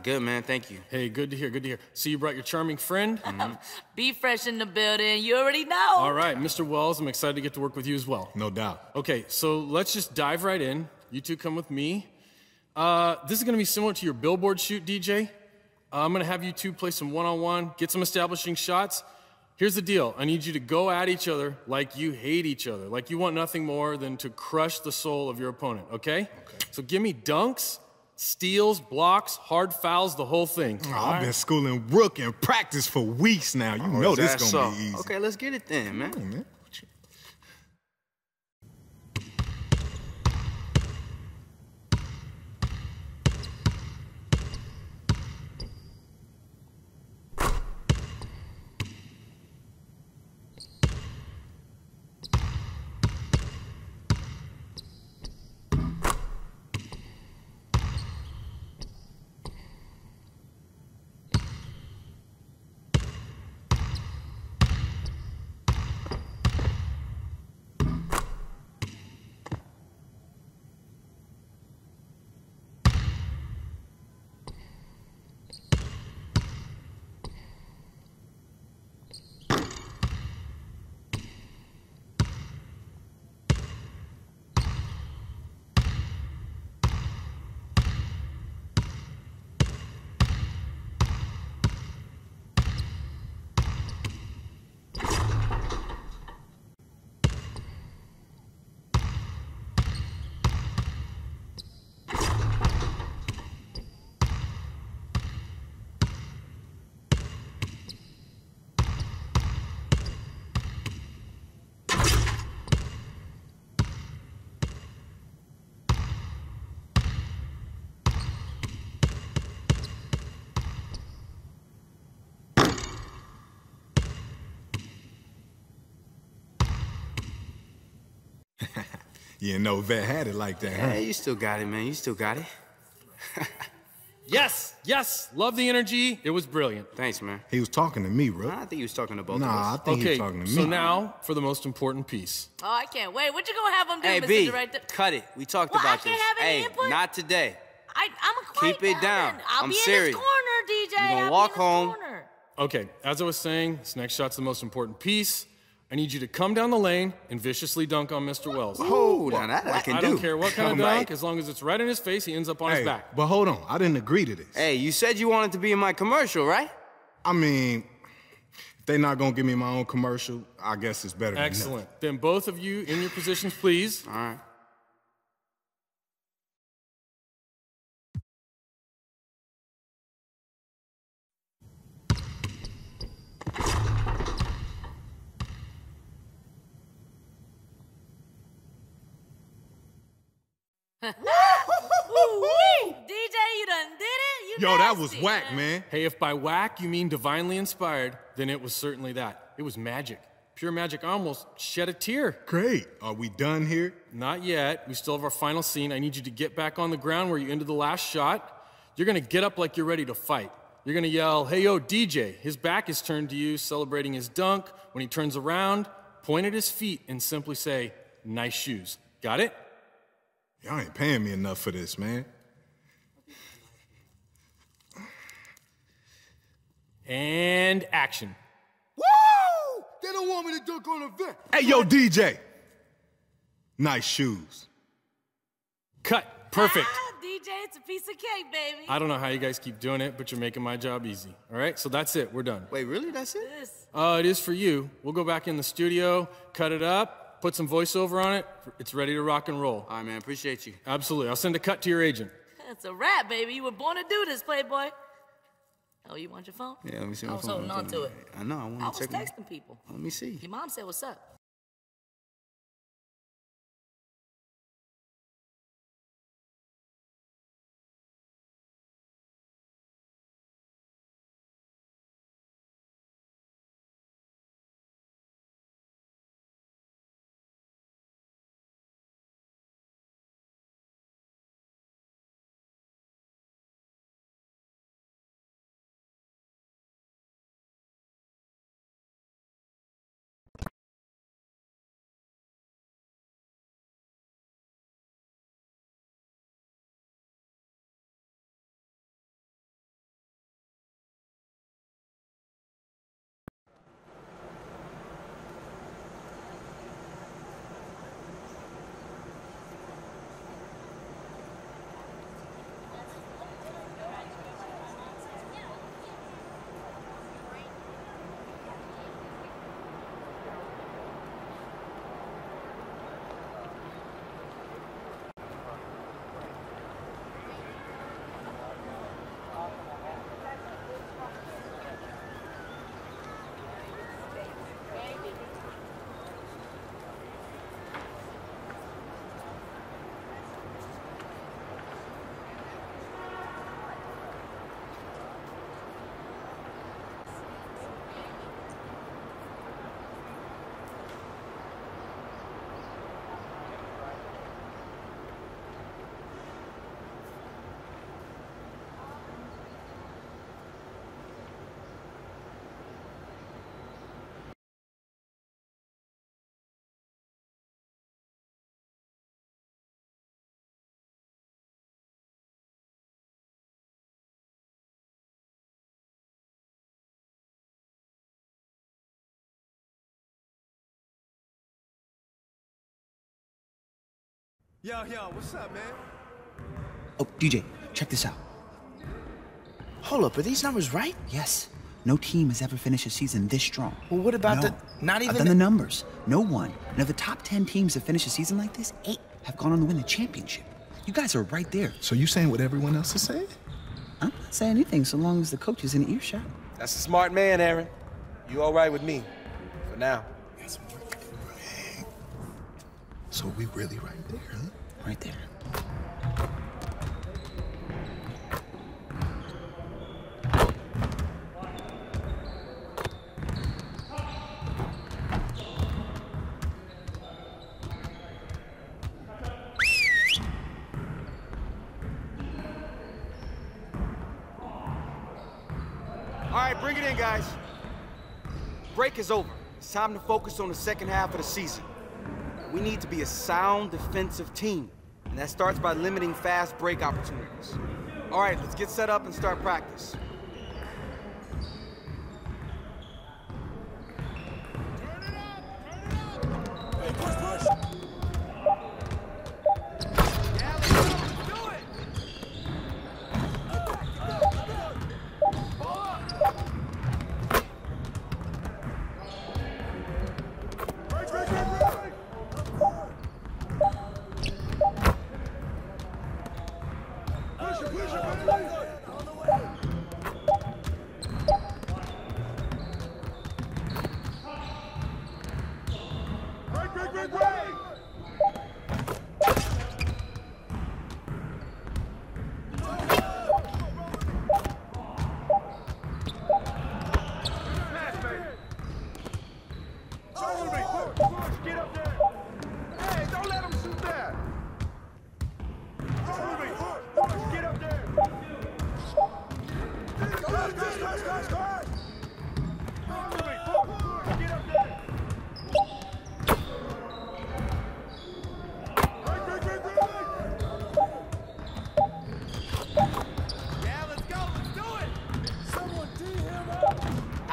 Good, man. Thank you. Hey, good to hear, good to hear. So you brought your charming friend? Be fresh in the building. You already know. All right, Mr. Wells, I'm excited to get to work with you as well. No doubt. Okay, so let's just dive right in. You two come with me. This is gonna be similar to your billboard shoot, DJ. I'm gonna have you two play some one-on-one, get some establishing shots. Here's the deal. I need you to go at each other like you hate each other, like you want nothing more than to crush the soul of your opponent, okay? So give me dunks, steals, blocks, hard fouls, the whole thing. Oh, I've been schooling Rook in practice for weeks now. You know this is gonna be easy. Okay, let's get it then, man. Come on, man. You know Vet had it like that, huh? Hey, you still got it, man. You still got it. Yes, yes, love the energy. It was brilliant. Thanks, man. He was talking to me, Rook. I think he was talking to both of Nah, I us. think he Okay, was talking to me. so now for the most important piece. Oh, I can't wait. What you gonna have them do, Hey, Mr. B, Director? cut it. We talked Well, I about this. can't have any Hey, input? not today. I'm a quiet Keep it down. then. I'll I'm be serious. in this corner, DJ. You gonna I'll walk be in this home. corner. Okay, as I was saying, this next shot's the most important piece. I need you to come down the lane and viciously dunk on Mr. Wells. Oh, now that I can do. I don't care what kind of Right. dunk, as long as it's right in his face, he ends up on his back. But hold on, I didn't agree to this. Hey, you said you wanted to be in my commercial, right? I mean, if they're not gonna give me my own commercial, I guess it's better than Excellent. Then both of you in your positions, please. All right. Woo-wee! DJ, you done did it? You Yo, that was nasty, whack, man. Hey, if by whack you mean divinely inspired, then it was certainly that. It was magic. Pure magic. I almost shed a tear. Great. Are we done here? Not yet. We still have our final scene. I need you to get back on the ground where you ended the last shot. You're gonna get up like you're ready to fight. You're gonna yell, "Hey, yo, DJ." His back is turned to you, celebrating his dunk. When he turns around, point at his feet and simply say, "Nice shoes." Got it? Y'all ain't paying me enough for this, man. And action. Woo! They don't want me to dunk on a vet. Hey, yo, DJ. Nice shoes. Cut. Perfect. Ah, DJ, it's a piece of cake, baby. I don't know how you guys keep doing it, but you're making my job easy. All right, so that's it. We're done. Wait, really? That's it? This. It is for you. We'll go back in the studio, cut it up, put some voiceover on it. It's ready to rock and roll. All right, man. Appreciate you. Absolutely. I'll send a cut to your agent. It's a wrap, baby. You were born to do this, Playboy. Oh, you want your phone? Yeah, let me see I my was phone. holding on to it. I know. I I want was to check it. texting people. Let me see. Your mom said, what's up? Yo, what's up, man? Oh, DJ, check this out. Hold up, are these numbers right? Yes. No team has ever finished a season this strong. Well, what about not even I've done the numbers. No one. And of the top 10 teams that finish a season like this, 8 have gone on to win the championship. You guys are right there. So you saying what everyone else is saying? I'm not saying anything so long as the coach is in earshot. That's a smart man, Aaron. You all right with me? For now. So we really right there, huh? Right there. All right, bring it in, guys. Break is over. It's time to focus on the second half of the season. We need to be a sound defensive team, and that starts by limiting fast break opportunities. All right, let's get set up and start practice.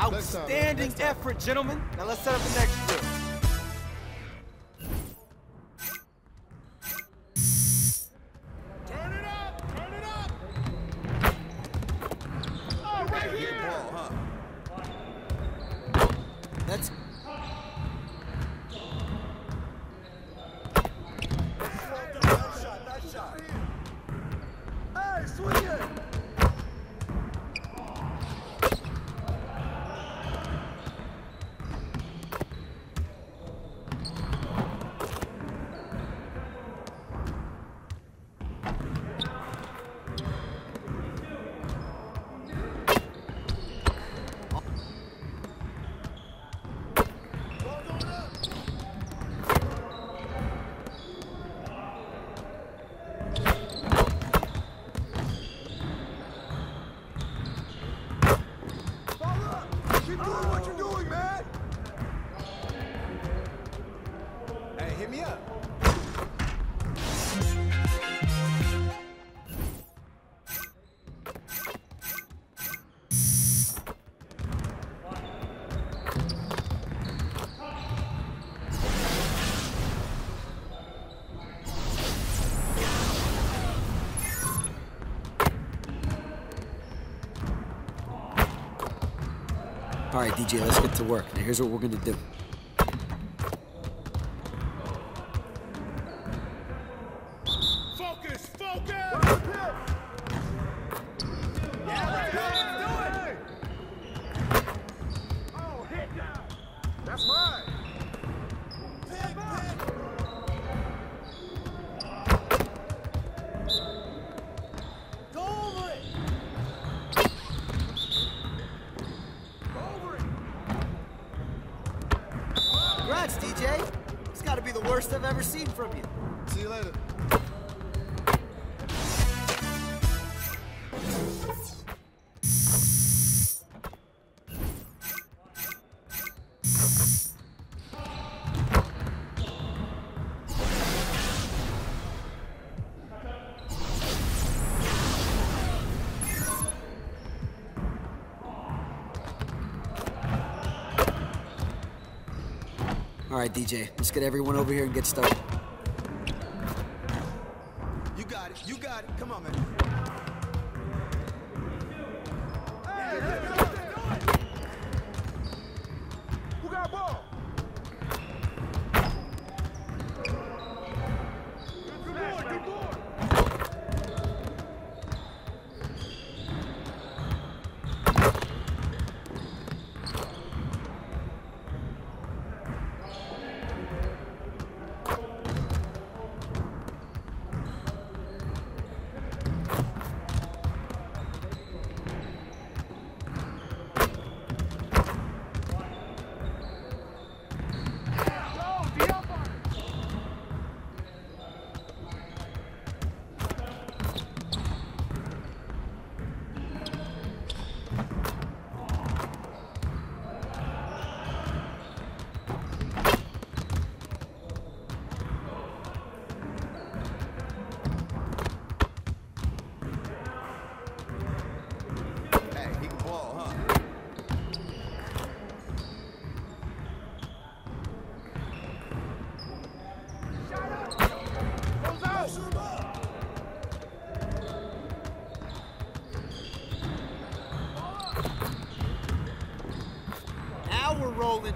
Outstanding effort, gentlemen. Now let's set up the next drill. Turn it up! Oh, right here! Let's... Nice shot. Hey, swing it! Keep doing what you're doing, man! Hey, hit me up. All right, DJ, let's get to work. Now, here's what we're gonna do. Focus! Yeah, let's do it! Oh, hit down! That's mine! Pick! Go over it! Congrats, DJ. It's gotta be the worst I've ever seen from you. See you later. All right, DJ, let's get everyone over here and get started. Now we're rolling.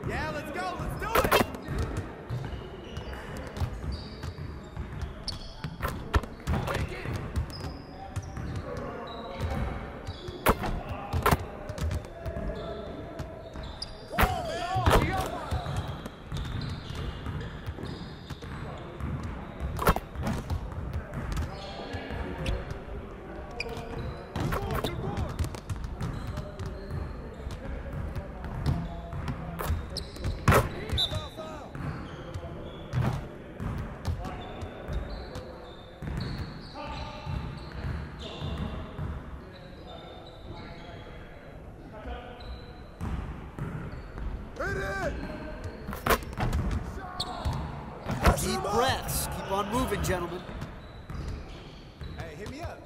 Yeah, let's go. Let's do it. Deep breaths. Keep on moving, gentlemen. Hey, hit me up.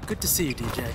Good to see you, DJ.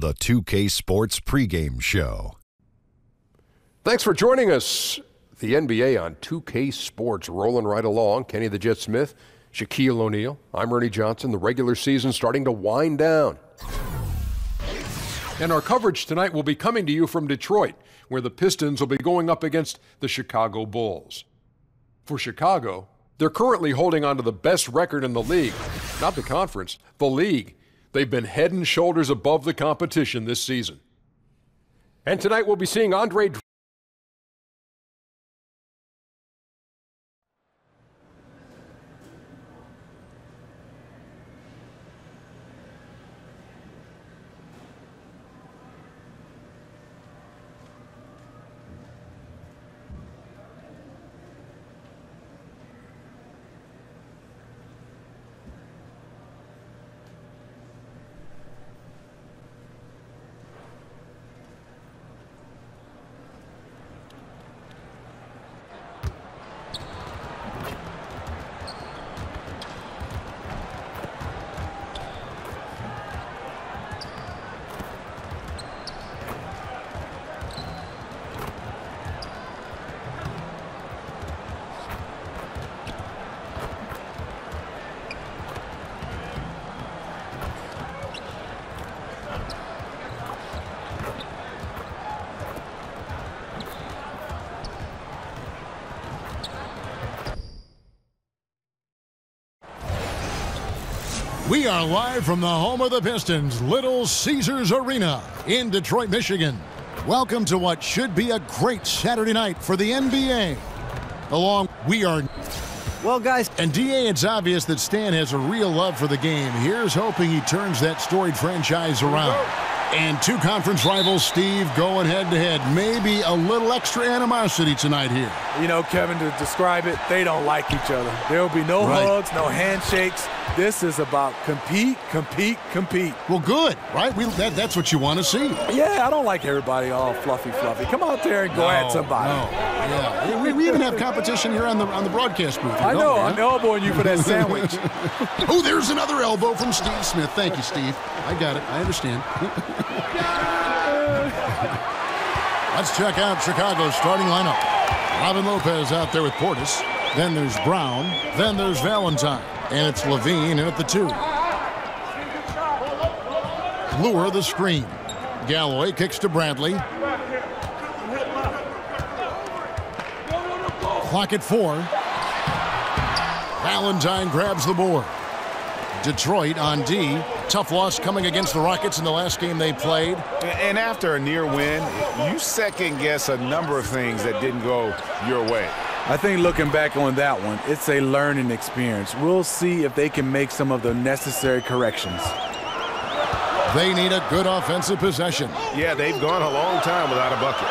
the 2K Sports pregame show. Thanks for joining us. The NBA on 2K Sports rolling right along. Kenny the Jet Smith, Shaquille O'Neal. I'm Ernie Johnson. The regular season starting to wind down. And our coverage tonight will be coming to you from Detroit, where the Pistons will be going up against the Chicago Bulls. For Chicago, they're currently holding on to the best record in the league. Not the conference, the league. They've been head and shoulders above the competition this season. And tonight we'll be seeing Andre. We are live from the home of the Pistons, Little Caesars Arena in Detroit, Michigan. Welcome to what should be a great Saturday night for the NBA. Well, guys, and DA, it's obvious that Stan has a real love for the game. Here's hoping he turns that storied franchise around. And two conference rivals, Steve, going head-to-head. Maybe a little extra animosity tonight here. You know, Kevin, to describe it, they don't like each other. There will be no hugs, no handshakes. This is about compete, compete, compete. Well, good, right? That's what you want to see. Yeah, I don't like everybody all fluffy. Come out there and go at somebody. Yeah, we even have competition here on the broadcast booth. I know, I'm elbowing you for that sandwich. Oh, there's another elbow from Steve Smith. Thank you, Steve. I got it. I understand. Let's check out Chicago's starting lineup. Robin Lopez out there with Portis. Then there's Brown. Then there's Valentine. And it's Levine in at the 2. Lure the screen. Galloway kicks to Bradley. Clock at 4. Valentine grabs the board. Detroit on D. Tough loss coming against the Rockets in the last game they played. And after a near win, you second-guess a number of things that didn't go your way. I think looking back on that one, it's a learning experience. We'll see if they can make some of the necessary corrections. They need a good offensive possession. Yeah, they've gone a long time without a bucket.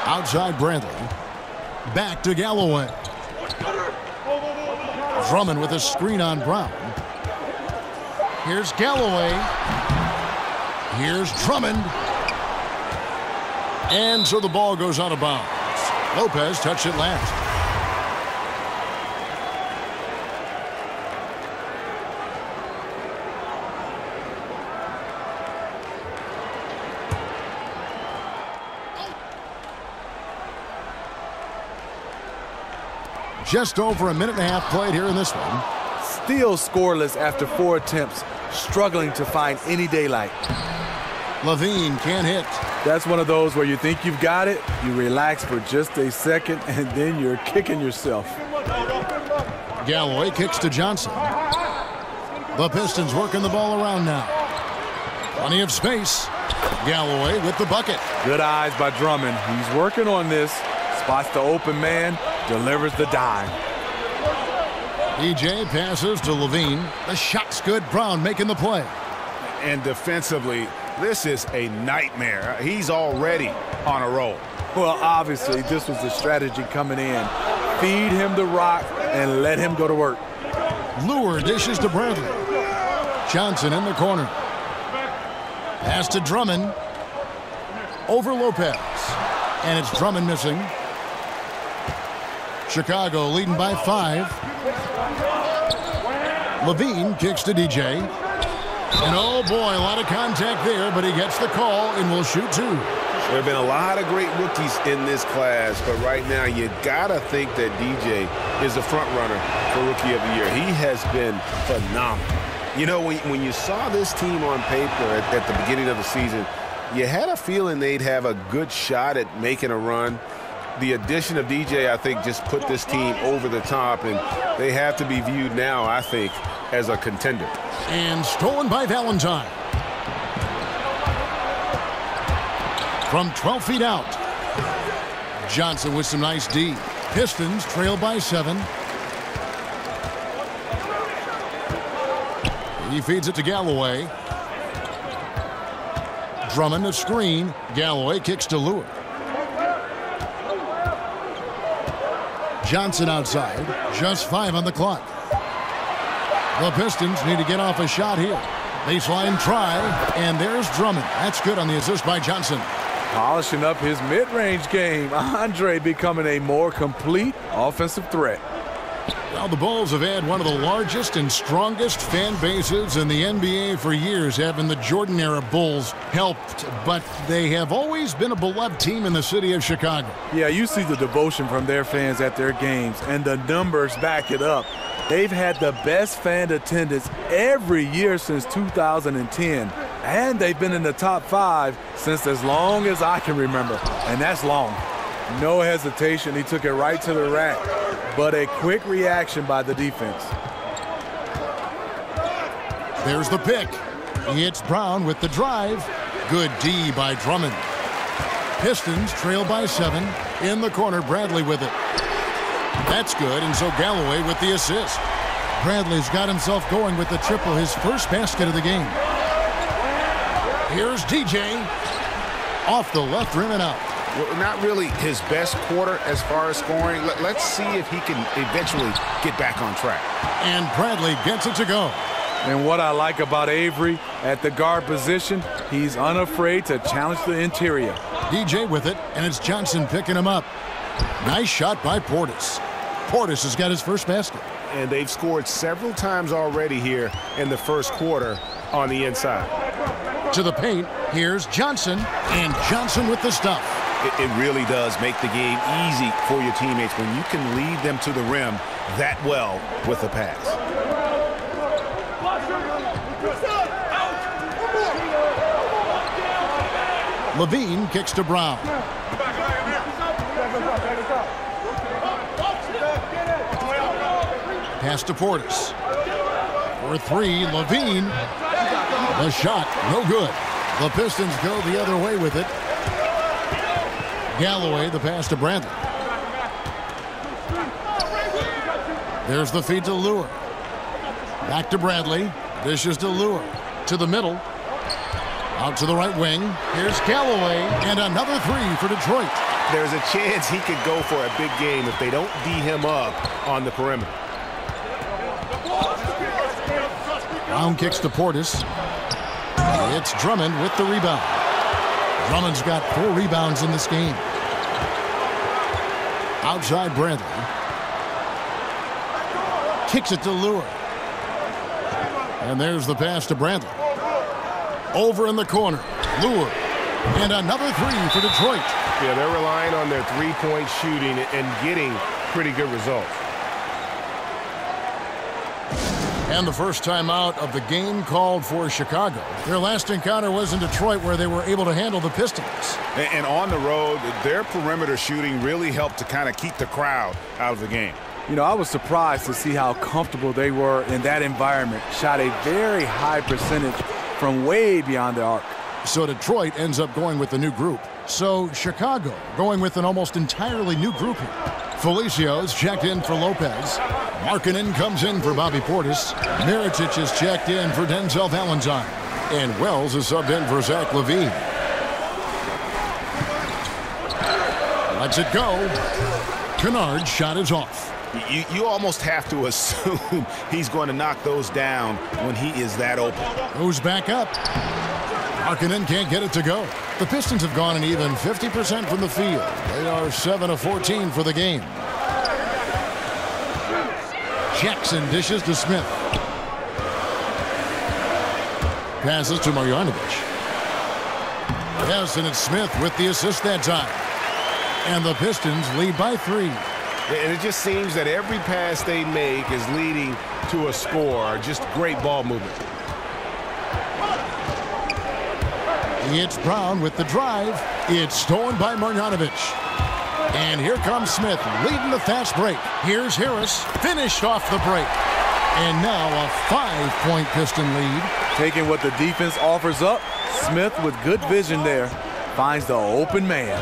Outside Bradley. Back to Galloway. Drummond with a screen on Brown. Here's Galloway. Here's Drummond. And so the ball goes out of bounds. Lopez touched it last. Just over a minute and a half played here in this one. Still scoreless after 4 attempts, struggling to find any daylight. Levine can't hit. That's one of those where you think you've got it, you relax for just a second, and then you're kicking yourself. Galloway kicks to Johnson. The Pistons working the ball around now. Plenty of space. Galloway with the bucket. Good eyes by Drummond. He's working on this. Spots the open man, delivers the dime. EJ passes to Levine. The shot's good. Brown making the play. And defensively, this is a nightmare. He's already on a roll. Well, obviously, this was the strategy coming in. Feed him the rock and let him go to work. Lure dishes to Bradley. Johnson in the corner. Pass to Drummond. Over Lopez. And it's Drummond missing. Chicago leading by 5. Levine kicks to DJ. And oh boy, a lot of contact there, but he gets the call and will shoot 2. There have been a lot of great rookies in this class, but right now you gotta think that DJ is the front runner for Rookie of the Year. He has been phenomenal. You know, when you saw this team on paper at the beginning of the season, you had a feeling they'd have a good shot at making a run. The addition of DJ, I think, just put this team over the top, and they have to be viewed now, I think, as a contender. And stolen by Valentine. From 12 feet out. Johnson with some nice D. Pistons trail by 7. He feeds it to Galloway. Drummond a screen. Galloway kicks to Lure. Johnson outside. Just 5 on the clock. The Pistons need to get off a shot here. Baseline try, and there's Drummond. That's good on the assist by Johnson. Polishing up his mid-range game. Andre becoming a more complete offensive threat. Well, the Bulls have had one of the largest and strongest fan bases in the NBA for years, having the Jordan-era Bulls helped, but they have always been a beloved team in the city of Chicago. Yeah, you see the devotion from their fans at their games, and the numbers back it up. They've had the best fan attendance every year since 2010, and they've been in the top 5 since as long as I can remember, and that's long. No hesitation, he took it right to the rack, but a quick reaction by the defense. There's the pick. It's Brown with the drive. Good D by Drummond. Pistons trail by 7. In the corner, Bradley with it. That's good, and so Galloway with the assist. Bradley's got himself going with the triple, his first basket of the game. Here's DJ. Off the left rim and out. Well, not really his best quarter as far as scoring. Let's see if he can eventually get back on track. And Bradley gets it to go. And what I like about Avery at the guard position, he's unafraid to challenge the interior. DJ with it, and it's Johnson picking him up. Nice shot by Portis. Portis has got his first basket. And they've scored several times already here in the first quarter on the inside. To the paint, here's Johnson, and Johnson with the stuff. It really does make the game easy for your teammates when you can lead them to the rim that well with a pass. Levine kicks to Brown. Pass to Portis. For 3, Levine. The shot, no good. The Pistons go the other way with it. Galloway, the pass to Bradley. There's the feed to Lure. Back to Bradley. Dishes to Lure. To the middle. Out to the right wing. Here's Galloway, and another 3 for Detroit. There's a chance he could go for a big game if they don't D him up on the perimeter. Brown kicks to Portis. It's Drummond with the rebound. Drummond's got 4 rebounds in this game. Outside Bradley. Kicks it to Lure. And there's the pass to Bradley. Over in the corner. Lure. And another 3 for Detroit. Yeah, they're relying on their three-point shooting and getting pretty good results. And the first time out of the game called for Chicago. Their last encounter was in Detroit, where they were able to handle the Pistons. And on the road, their perimeter shooting really helped to kind of keep the crowd out of the game. You know, I was surprised to see how comfortable they were in that environment. Shot a very high percentage from way beyond the arc. So Detroit ends up going with the new group. So Chicago going with an almost entirely new group here. Felicio's checked in for Lopez. Markkanen comes in for Bobby Portis. Mirotic is checked in for Denzel Valentine. And Wells is subbed in for Zach LaVine. Lets it go. Kennard's shot is off. You almost have to assume he's going to knock those down when he is that open. Who's back up? Markkanen can't get it to go. The Pistons have gone an even 50% from the field. They are 7 of 14 for the game. Jackson dishes to Smith. passes to Marjanovic. Yes, and it's Smith with the assist that time. And the Pistons lead by 3. And it just seems that every pass they make is leading to a score. Just great ball movement. It's Brown with the drive. It's stolen by Marjanovic. And here comes Smith leading the fast break. Here's Harris, finished off the break. And now a 5-point Piston lead. Taking what the defense offers up, Smith with good vision there finds the open man.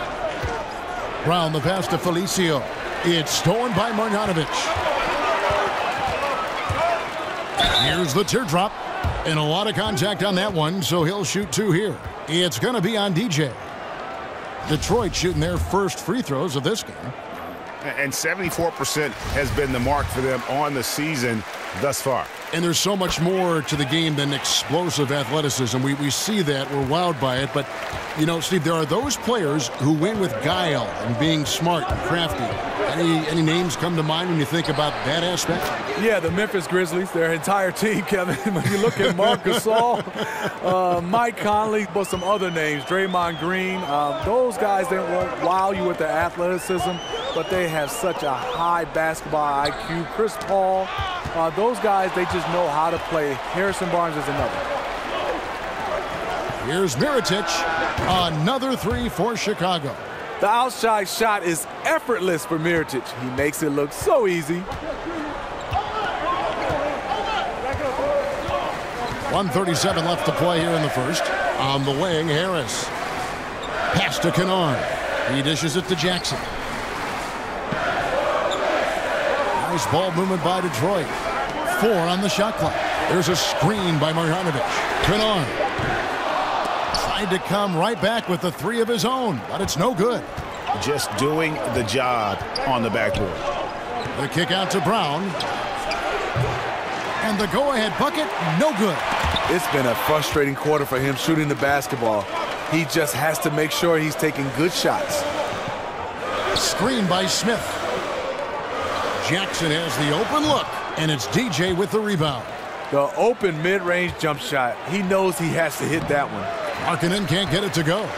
Brown the pass to Felicio. It's stolen by Marjanovic. Here's the teardrop. And a lot of contact on that one, so he'll shoot 2 here. It's going to be on DJ. Detroit shooting their first free throws of this game. And 74% has been the mark for them on the season thus far. And there's so much more to the game than explosive athleticism. We see that. We're wowed by it. But, you know, Steve, there are those players who win with guile and being smart and crafty. Any names come to mind when you think about that aspect? Yeah, the Memphis Grizzlies, their entire team, Kevin. When you look at Marc Gasol, Mike Conley, but some other names, Draymond Green, those guys, they won't wow you with their athleticism, but they have such a high basketball IQ. Chris Paul, those guys, they just know how to play. Harrison Barnes is another. Here's Mirotic. Another 3 for Chicago. The outside shot is effortless for Mirotic. He makes it look so easy. 1:37 left to play here in the first. On the wing, Harris. Pass to Kennard. He dishes it to Jackson. Nice ball movement by Detroit. 4 on the shot clock. There's a screen by Marjanovic. Kennard tried to come right back with the 3 of his own, but it's no good. Just doing the job on the backboard. The kick out to Brown. And the go-ahead bucket, no good. It's been a frustrating quarter for him shooting the basketball. He just has to make sure he's taking good shots. Screen by Smith. Jackson has the open look, and it's DJ with the rebound. The open mid-range jump shot. He knows he has to hit that one. Markkanen can't get it to go.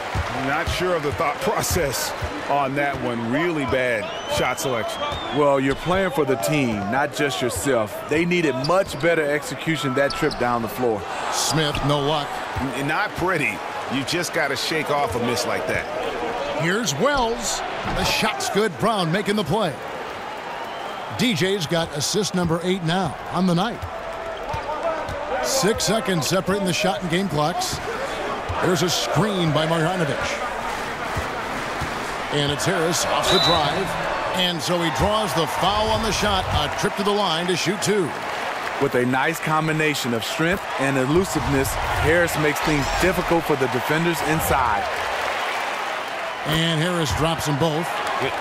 Not sure of the thought process on that one. Really bad shot selection. Well, you're playing for the team, not just yourself. They needed much better execution that trip down the floor. Smith, no luck. Not pretty. You just got to shake off a miss like that. Here's Wells. The shot's good. Brown making the play. DJ's got assist number 8 now on the night. 6 seconds separating the shot and game clocks. There's a screen by Marjanovic. And it's Harris off the drive. And so he draws the foul on the shot. A trip to the line to shoot 2. With a nice combination of strength and elusiveness, Harris makes things difficult for the defenders inside. And Harris drops them both.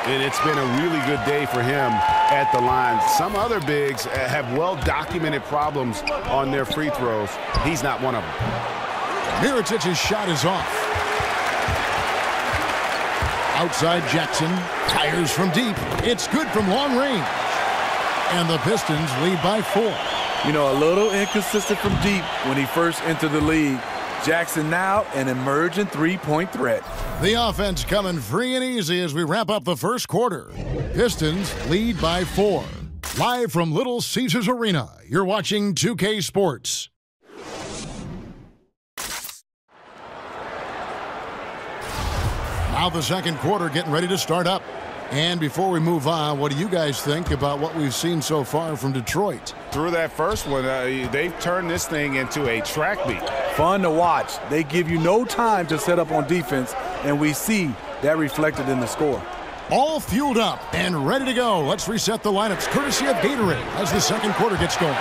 And it's been a really good day for him at the line. Some other bigs have well-documented problems on their free throws. He's not one of them. Mirotic's shot is off. Outside Jackson. Fires from deep. It's good from long range. And the Pistons lead by 4. You know, a little inconsistent from deep when he first entered the league. Jackson now an emerging three-point threat. The offense coming free and easy as we wrap up the first quarter. Pistons lead by 4. Live from Little Caesars Arena, you're watching 2K Sports. Now the second quarter getting ready to start up. And before we move on, what do you guys think about what we've seen so far from Detroit? Through that first one, they've turned this thing into a track meet. Fun to watch. They give you no time to set up on defense, and we see that reflected in the score. All fueled up and ready to go. Let's reset the lineups courtesy of Gatorade as the second quarter gets going.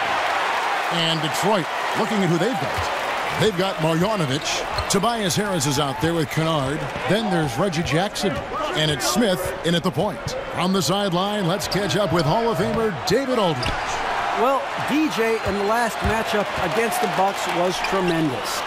And Detroit looking at who they've got. They've got Marjanovic. Tobias Harris is out there with Kennard. Then there's Reggie Jackson. And it's Smith in at the point. From the sideline, let's catch up with Hall of Famer David Aldridge. Well, DJ in the last matchup against the Bucks was tremendous.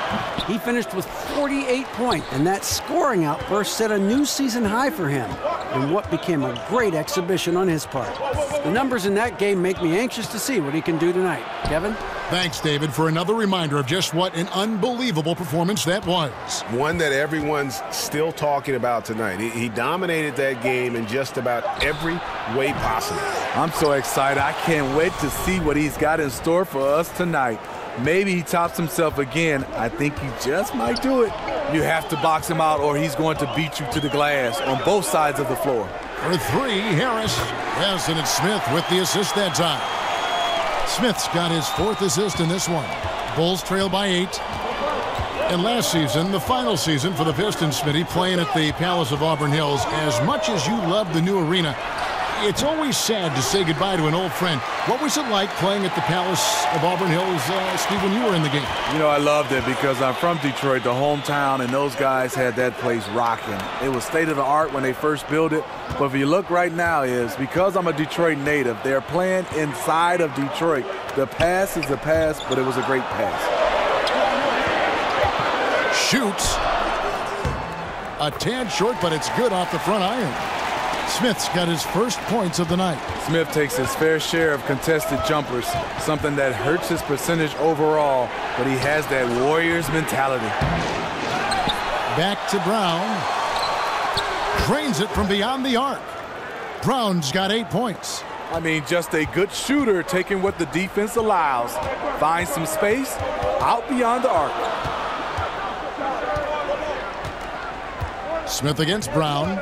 He finished with 48 points, and that scoring outburst set a new season high for him in what became a great exhibition on his part. The numbers in that game make me anxious to see what he can do tonight. Kevin? Thanks, David, for another reminder of just what an unbelievable performance that was. One that everyone's still talking about tonight. He dominated that game in just about every way possible. I'm so excited. I can't wait to see what he's got in store for us tonight. Maybe he tops himself again. I think he just might do it. You have to box him out or he's going to beat you to the glass on both sides of the floor. For three, Harris. Yes, and it's Smith with the assist that time. Smith's got his 4th assist in this one. Bulls trail by 8. And last season, the final season for the Pistons, Smitty, playing at the Palace of Auburn Hills, as much as you love the new arena, it's always sad to say goodbye to an old friend. What was it like playing at the Palace of Auburn Hills, Steve, when you were in the game? You know, I loved it because I'm from Detroit, the hometown, and those guys had that place rocking. It was state-of-the-art when they first built it, but if you look right now is, because I'm a Detroit native, they're playing inside of Detroit. The pass is a pass, but it was a great pass. Shoots. A tad short, but it's good off the front iron. Smith's got his first points of the night. Smith takes his fair share of contested jumpers, something that hurts his percentage overall, but he has that Warriors mentality. Back to Brown. Drains it from beyond the arc. Brown's got 8 points. I mean, just a good shooter taking what the defense allows. Finds some space out beyond the arc. Smith against Brown.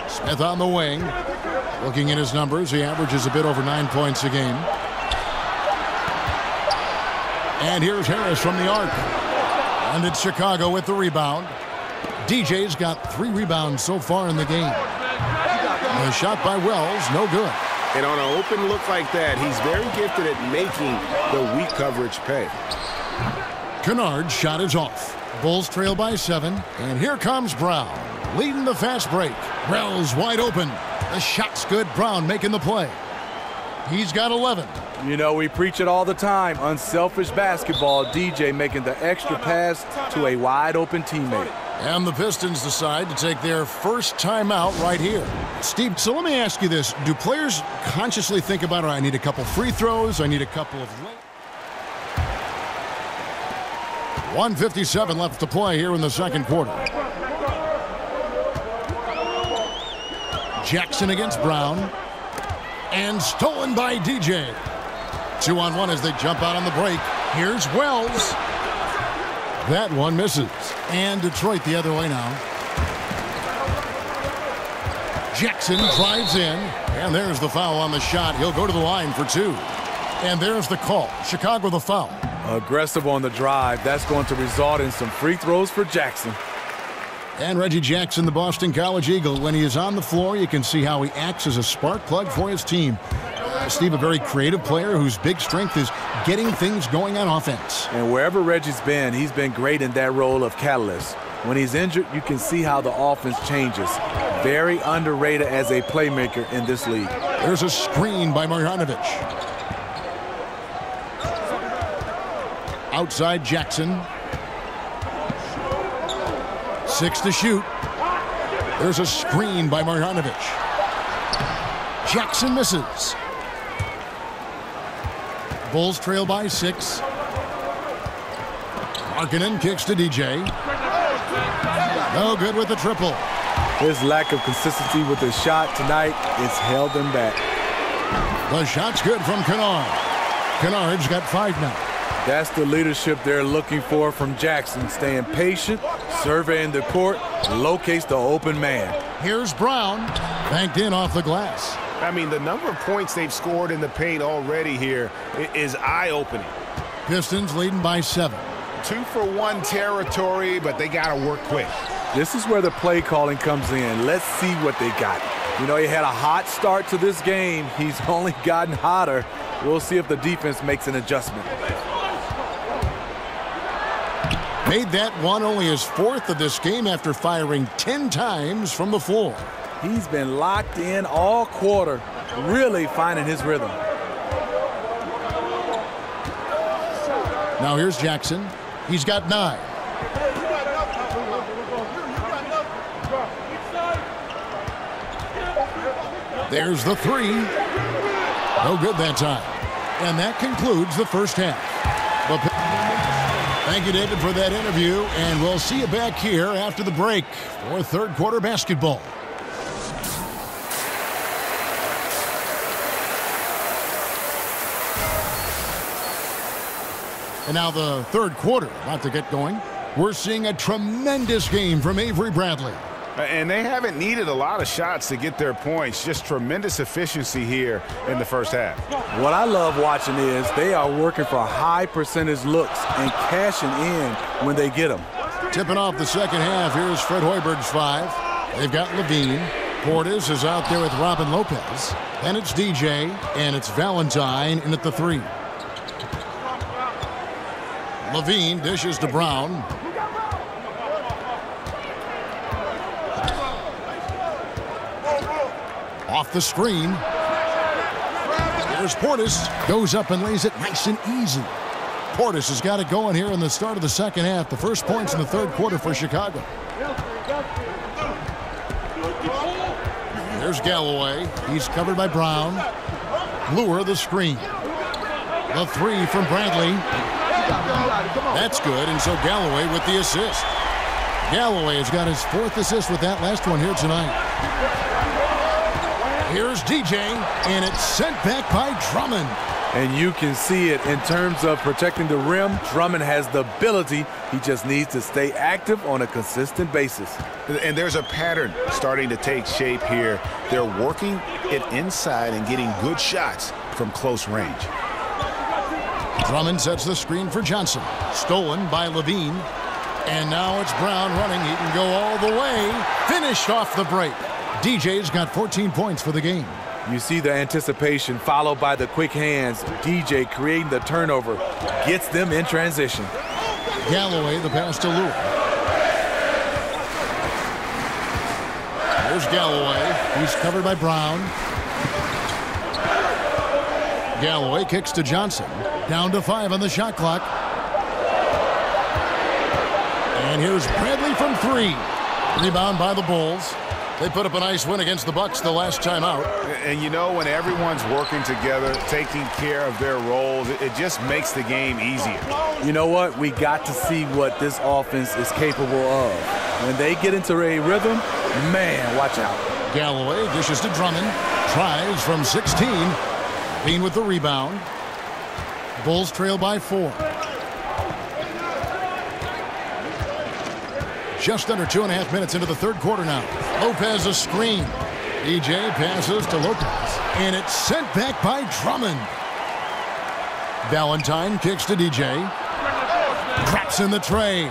Smith on the wing. Looking at his numbers, he averages a bit over 9 points a game. And here's Harris from the arc. And it's Chicago with the rebound. DJ's got 3 rebounds so far in the game. A shot by Wells, no good. And on an open look like that, he's very gifted at making the weak coverage pay. Kennard's shot is off. Bulls trail by 7. And here comes Brown, leading the fast break. Wells wide open. The shot's good. Brown making the play. He's got 11. You know, we preach it all the time. Unselfish basketball. DJ making the extra pass to a wide open teammate. And the Pistons decide to take their first timeout right here. Steve, so let me ask you this. Do players consciously think about, I need a couple free throws, I need a couple of... 1:57 left to play here in the second quarter. Jackson against Brown. And stolen by DJ. 2-on-1 as they jump out on the break. Here's Wells. That one misses. And Detroit the other way now. Jackson drives in. And there's the foul on the shot. He'll go to the line for 2. And there's the call. Chicago the foul. Aggressive on the drive. That's going to result in some free throws for Jackson. And Reggie Jackson, the Boston College Eagle, when he is on the floor, you can see how he acts as a spark plug for his team. Steve, a very creative player whose big strength is getting things going on offense. And wherever Reggie's been, he's been great in that role of catalyst. When he's injured, you can see how the offense changes. Very underrated as a playmaker in this league. There's a screen by Marjanovic. Outside Jackson. 6 to shoot. There's a screen by Marjanovic. Jackson misses. Bulls trail by 6. Markkanen kicks to DJ. No good with the triple. His lack of consistency with his shot tonight has held him back. The shot's good from Kennard. Kennard's got 5 now. That's the leadership they're looking for from Jackson. Staying patient, surveying the court, locates the open man. Here's Brown, banked in off the glass. I mean, the number of points they've scored in the paint already here is eye-opening. Pistons leading by 7. 2-for-1 territory, but they got to work quick. This is where the play calling comes in. Let's see what they got. You know, he had a hot start to this game. He's only gotten hotter. We'll see if the defense makes an adjustment. Made that one only his 4th of this game after firing 10 times from the floor. He's been locked in all quarter, really finding his rhythm. Now here's Jackson. He's got 9. There's the 3. No good that time. And that concludes the first half. Thank you, David, for that interview, and we'll see you back here after the break for third quarter basketball. And now the third quarter about to get going. We're seeing a tremendous game from Avery Bradley. And they haven't needed a lot of shots to get their points. Just tremendous efficiency here in the first half. What I love watching is they are working for high percentage looks and cashing in when they get them. Tipping off the second half, here's Fred Hoiberg's 5. They've got Levine. Portis is out there with Robin Lopez. Then it's DJ, and it's Valentine in at the 3. Levine dishes to Brown. Off the screen. Here's Portis. Goes up and lays it nice and easy. Portis has got it going here in the start of the second half. The first points in the third quarter for Chicago. There's Galloway. He's covered by Brown. Lure the screen. The 3 from Bradley. That's good, and so Galloway with the assist. Galloway has got his 4th assist with that last one here tonight. Here's DJ, and it's sent back by Drummond. And you can see it in terms of protecting the rim. Drummond has the ability. He just needs to stay active on a consistent basis. And there's a pattern starting to take shape here. They're working it inside and getting good shots from close range. Drummond sets the screen for Johnson. Stolen by Levine. And now it's Brown running. He can go all the way. Finished off the break. DJ's got 14 points for the game. You see the anticipation followed by the quick hands. DJ creating the turnover. Gets them in transition. Galloway the pass to Lure. There's Galloway. He's covered by Brown. Galloway kicks to Johnson. Down to 5 on the shot clock. And here's Bradley from 3. Rebound by the Bulls. They put up a nice win against the Bucks the last time out. And you know, when everyone's working together, taking care of their roles, it just makes the game easier. You know what? We got to see what this offense is capable of. When they get into a rhythm, man, watch out. Galloway dishes to Drummond. Tries from 16. Bean with the rebound. Bulls trail by 4. Just under 2.5 minutes into the third quarter now. Lopez a screen. DJ passes to Lopez. And it's sent back by Drummond. Valentine kicks to DJ. Drops in the tray.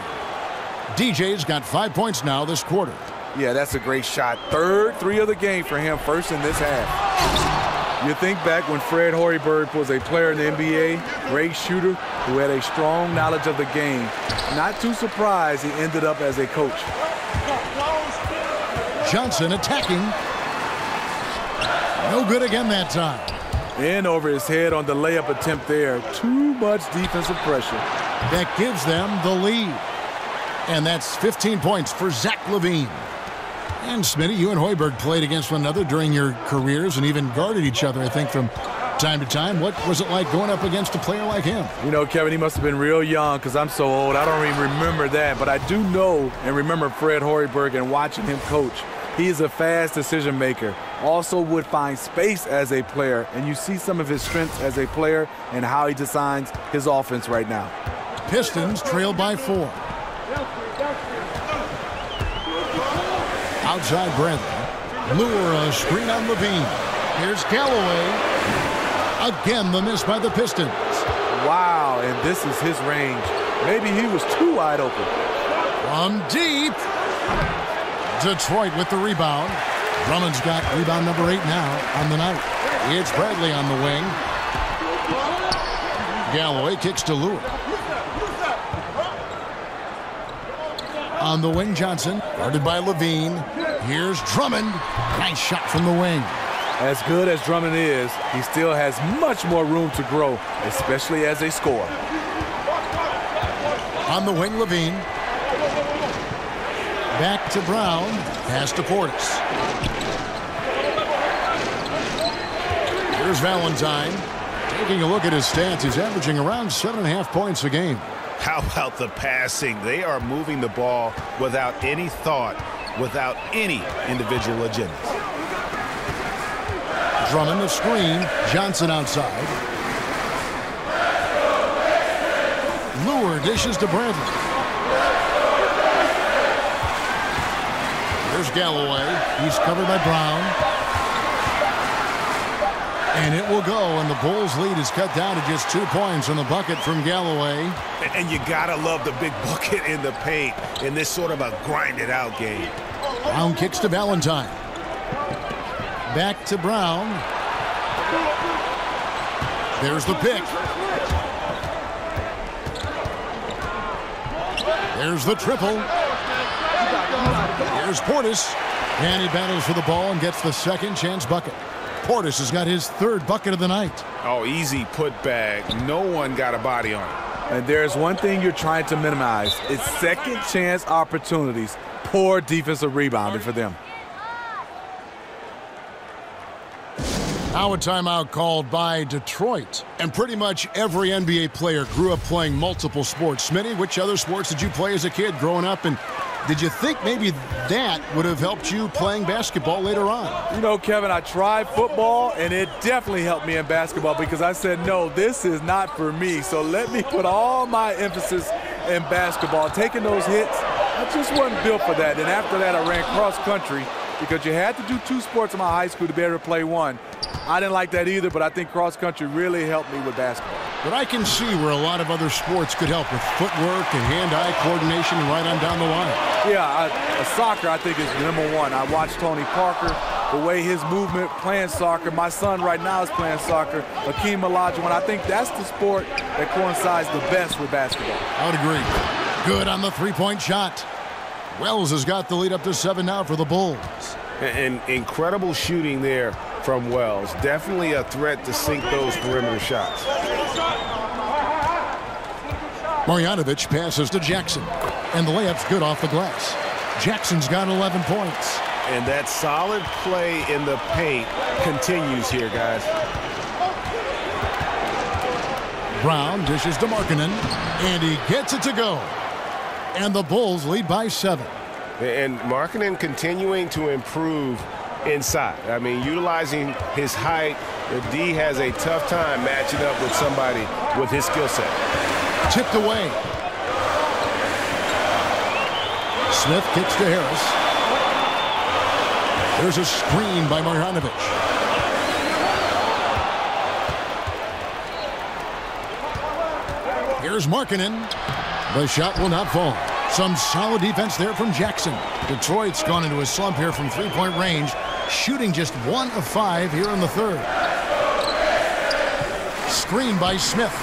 DJ's got 5 points now this quarter. Yeah, that's a great shot. Third 3 of the game for him, first in this half. You think back when Fred Hoiberg was a player in the NBA, great shooter who had a strong knowledge of the game. Not too surprised he ended up as a coach. Johnson attacking. No good again that time. In over his head on the layup attempt there. Too much defensive pressure. That gives them the lead. And that's 15 points for Zach LaVine. And Smitty, you and Hoiberg played against one another during your careers and even guarded each other, I think, from time to time. What was it like going up against a player like him? You know, Kevin, he must have been real young because I'm so old. I don't even remember that. But I do know and remember Fred Hoiberg and watching him coach. He is a fast decision maker. Also would find space as a player. And you see some of his strengths as a player and how he designs his offense right now. Pistons trail by 4. Outside Bradley. Lure a screen on Levine. Here's Galloway. Again, the miss by the Pistons. Wow, and this is his range. Maybe he was too wide open. From deep. Detroit with the rebound. Drummond's got rebound number 8 now on the night. It's Bradley on the wing. Galloway kicks to Lure. On the wing, Johnson, guarded by Levine. Here's Drummond. Nice shot from the wing. As good as Drummond is, he still has much more room to grow, especially as a scorer. On the wing, Levine. Back to Brown. Pass to Portis. Here's Valentine. Taking a look at his stats, he's averaging around 7.5 points a game. How about the passing? They are moving the ball without any thought, without any individual agenda. Drummond the screen. Johnson outside. Lure dishes to Bradley. There's Galloway. He's covered by Brown. And it will go, and the Bulls' lead is cut down to just 2 points on the bucket from Galloway. And you gotta love the big bucket in the paint in this sort of a grinded-out game. Brown kicks to Valentine. Back to Brown. There's the pick. There's the triple. Here's Portis. And he battles for the ball and gets the second chance bucket. Portis has got his third bucket of the night. Oh, easy putback. No one got a body on it. And there's one thing you're trying to minimize. It's second chance opportunities. Poor defensive rebounding for them. Now a timeout called by Detroit. And pretty much every NBA player grew up playing multiple sports. Smitty, which other sports did you play as a kid growing up? And did you think maybe that would have helped you playing basketball later on? You know, Kevin, I tried football, and it definitely helped me in basketball because I said, no, this is not for me. So let me put all my emphasis in basketball. Taking those hits, I just wasn't built for that. And after that, I ran cross country because you had to do 2 sports in my high school to be able to play one. I didn't like that either, but I think cross country really helped me with basketball. But I can see where a lot of other sports could help with footwork and hand-eye coordination and right on down the line. Yeah, soccer I think is number one. I watched Tony Parker, the way his movement, playing soccer. My son right now is playing soccer, Hakeem Olajuwon. I think that's the sport that coincides the best with basketball. I would agree. Good on the three-point shot. Wells has got the lead up to 7 now for the Bulls. And incredible shooting there from Wells. Definitely a threat to sink those perimeter shots. Marjanovic passes to Jackson. And the layup's good off the glass. Jackson's got 11 points. And that solid play in the paint continues here, guys. Brown dishes to Markkanen. And he gets it to go. And the Bulls lead by 7. And Markkanen continuing to improve inside. I mean, utilizing his height, the D has a tough time matching up with somebody with his skill set. Tipped away. Smith kicks to Harris. There's a screen by Marjanovic. Here's Markkanen. The shot will not fall. Some solid defense there from Jackson. Detroit's gone into a slump here from three-point range, shooting just 1 of 5 here in the third. Screen by Smith.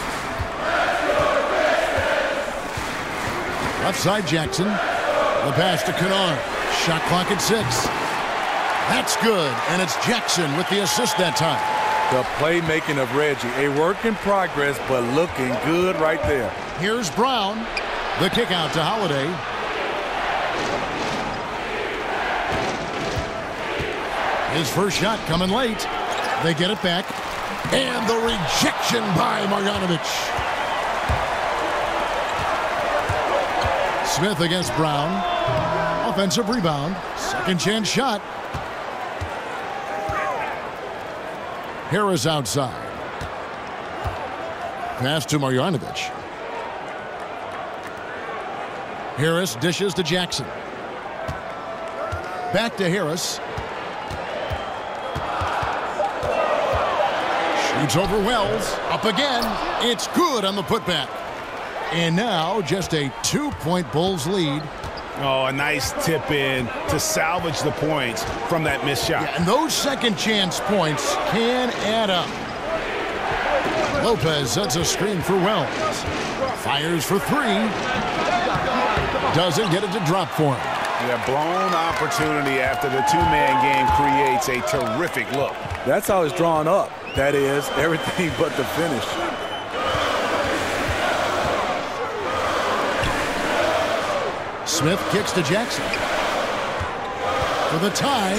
Left side Jackson. The pass to Kennard. Shot clock at 6. That's good, and it's Jackson with the assist that time. The playmaking of Reggie, a work in progress, but looking good right there. Here's Brown. The kick out to Holiday. His first shot coming late. They get it back. And the rejection by Marjanovic. Smith against Brown. Offensive rebound. Second chance shot. Harris outside. Pass to Marjanovic. Harris dishes to Jackson. Back to Harris. Shoots over Wells. Up again. It's good on the putback. And now just a 2-point Bulls lead. Oh, a nice tip in to salvage the points from that missed shot. Yeah, and those second chance points can add up. Lopez sets a screen for Wells. Fires for 3. Doesn't get it to drop for him. Yeah, blown opportunity after the two-man game creates a terrific look. That's how it's drawn up. That is everything but the finish. Smith kicks to Jackson. For the tie.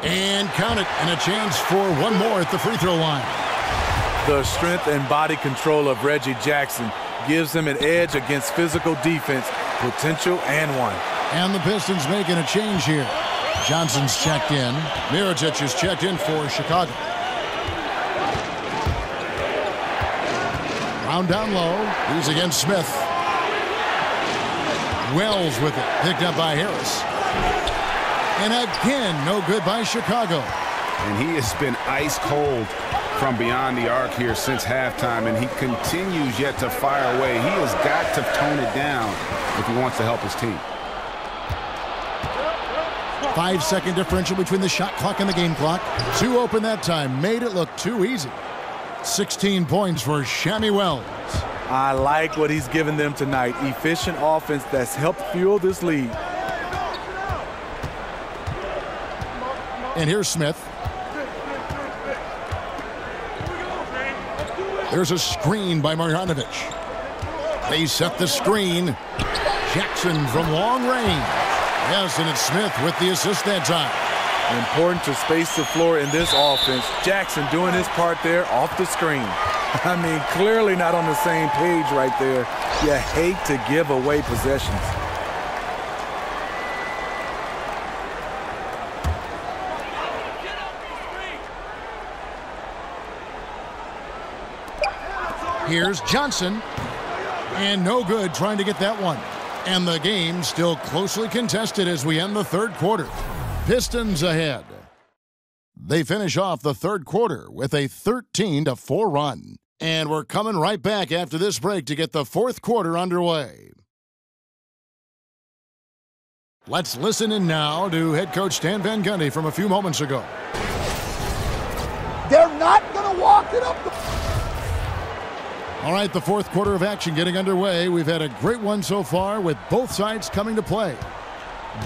And count it, and a chance for one more at the free throw line. The strength and body control of Reggie Jackson gives him an edge against physical defense, potential and one. And the Pistons making a change here. Johnson's checked in. Mirotic is checked in for Chicago. Brown down low. He's against Smith. Wells with it. Picked up by Harris. And again, no good by Chicago. And he has been ice cold from beyond the arc here since halftime, and he continues yet to fire away. He has got to tone it down if he wants to help his team. 5-second differential between the shot clock and the game clock. 2 open that time. Made it look too easy. 16 points for Shammy Wells. I like what he's given them tonight. Efficient offense that's helped fuel this lead. And here's Smith. There's a screen by Marjanovic. They set the screen. Jackson from long range. Yes, and it's Smith with the assist that time. Important to space the floor in this offense. Jackson doing his part there off the screen. I mean, clearly not on the same page right there. You hate to give away possessions. Here's Johnson. And no good trying to get that one. And the game still closely contested as we end the third quarter. Pistons ahead. They finish off the third quarter with a 13-4 run. And we're coming right back after this break to get the fourth quarter underway. Let's listen in now to head coach Stan Van Gundy from a few moments ago. They're not going to walk it up the... All right, the fourth quarter of action getting underway. We've had a great one so far with both sides coming to play.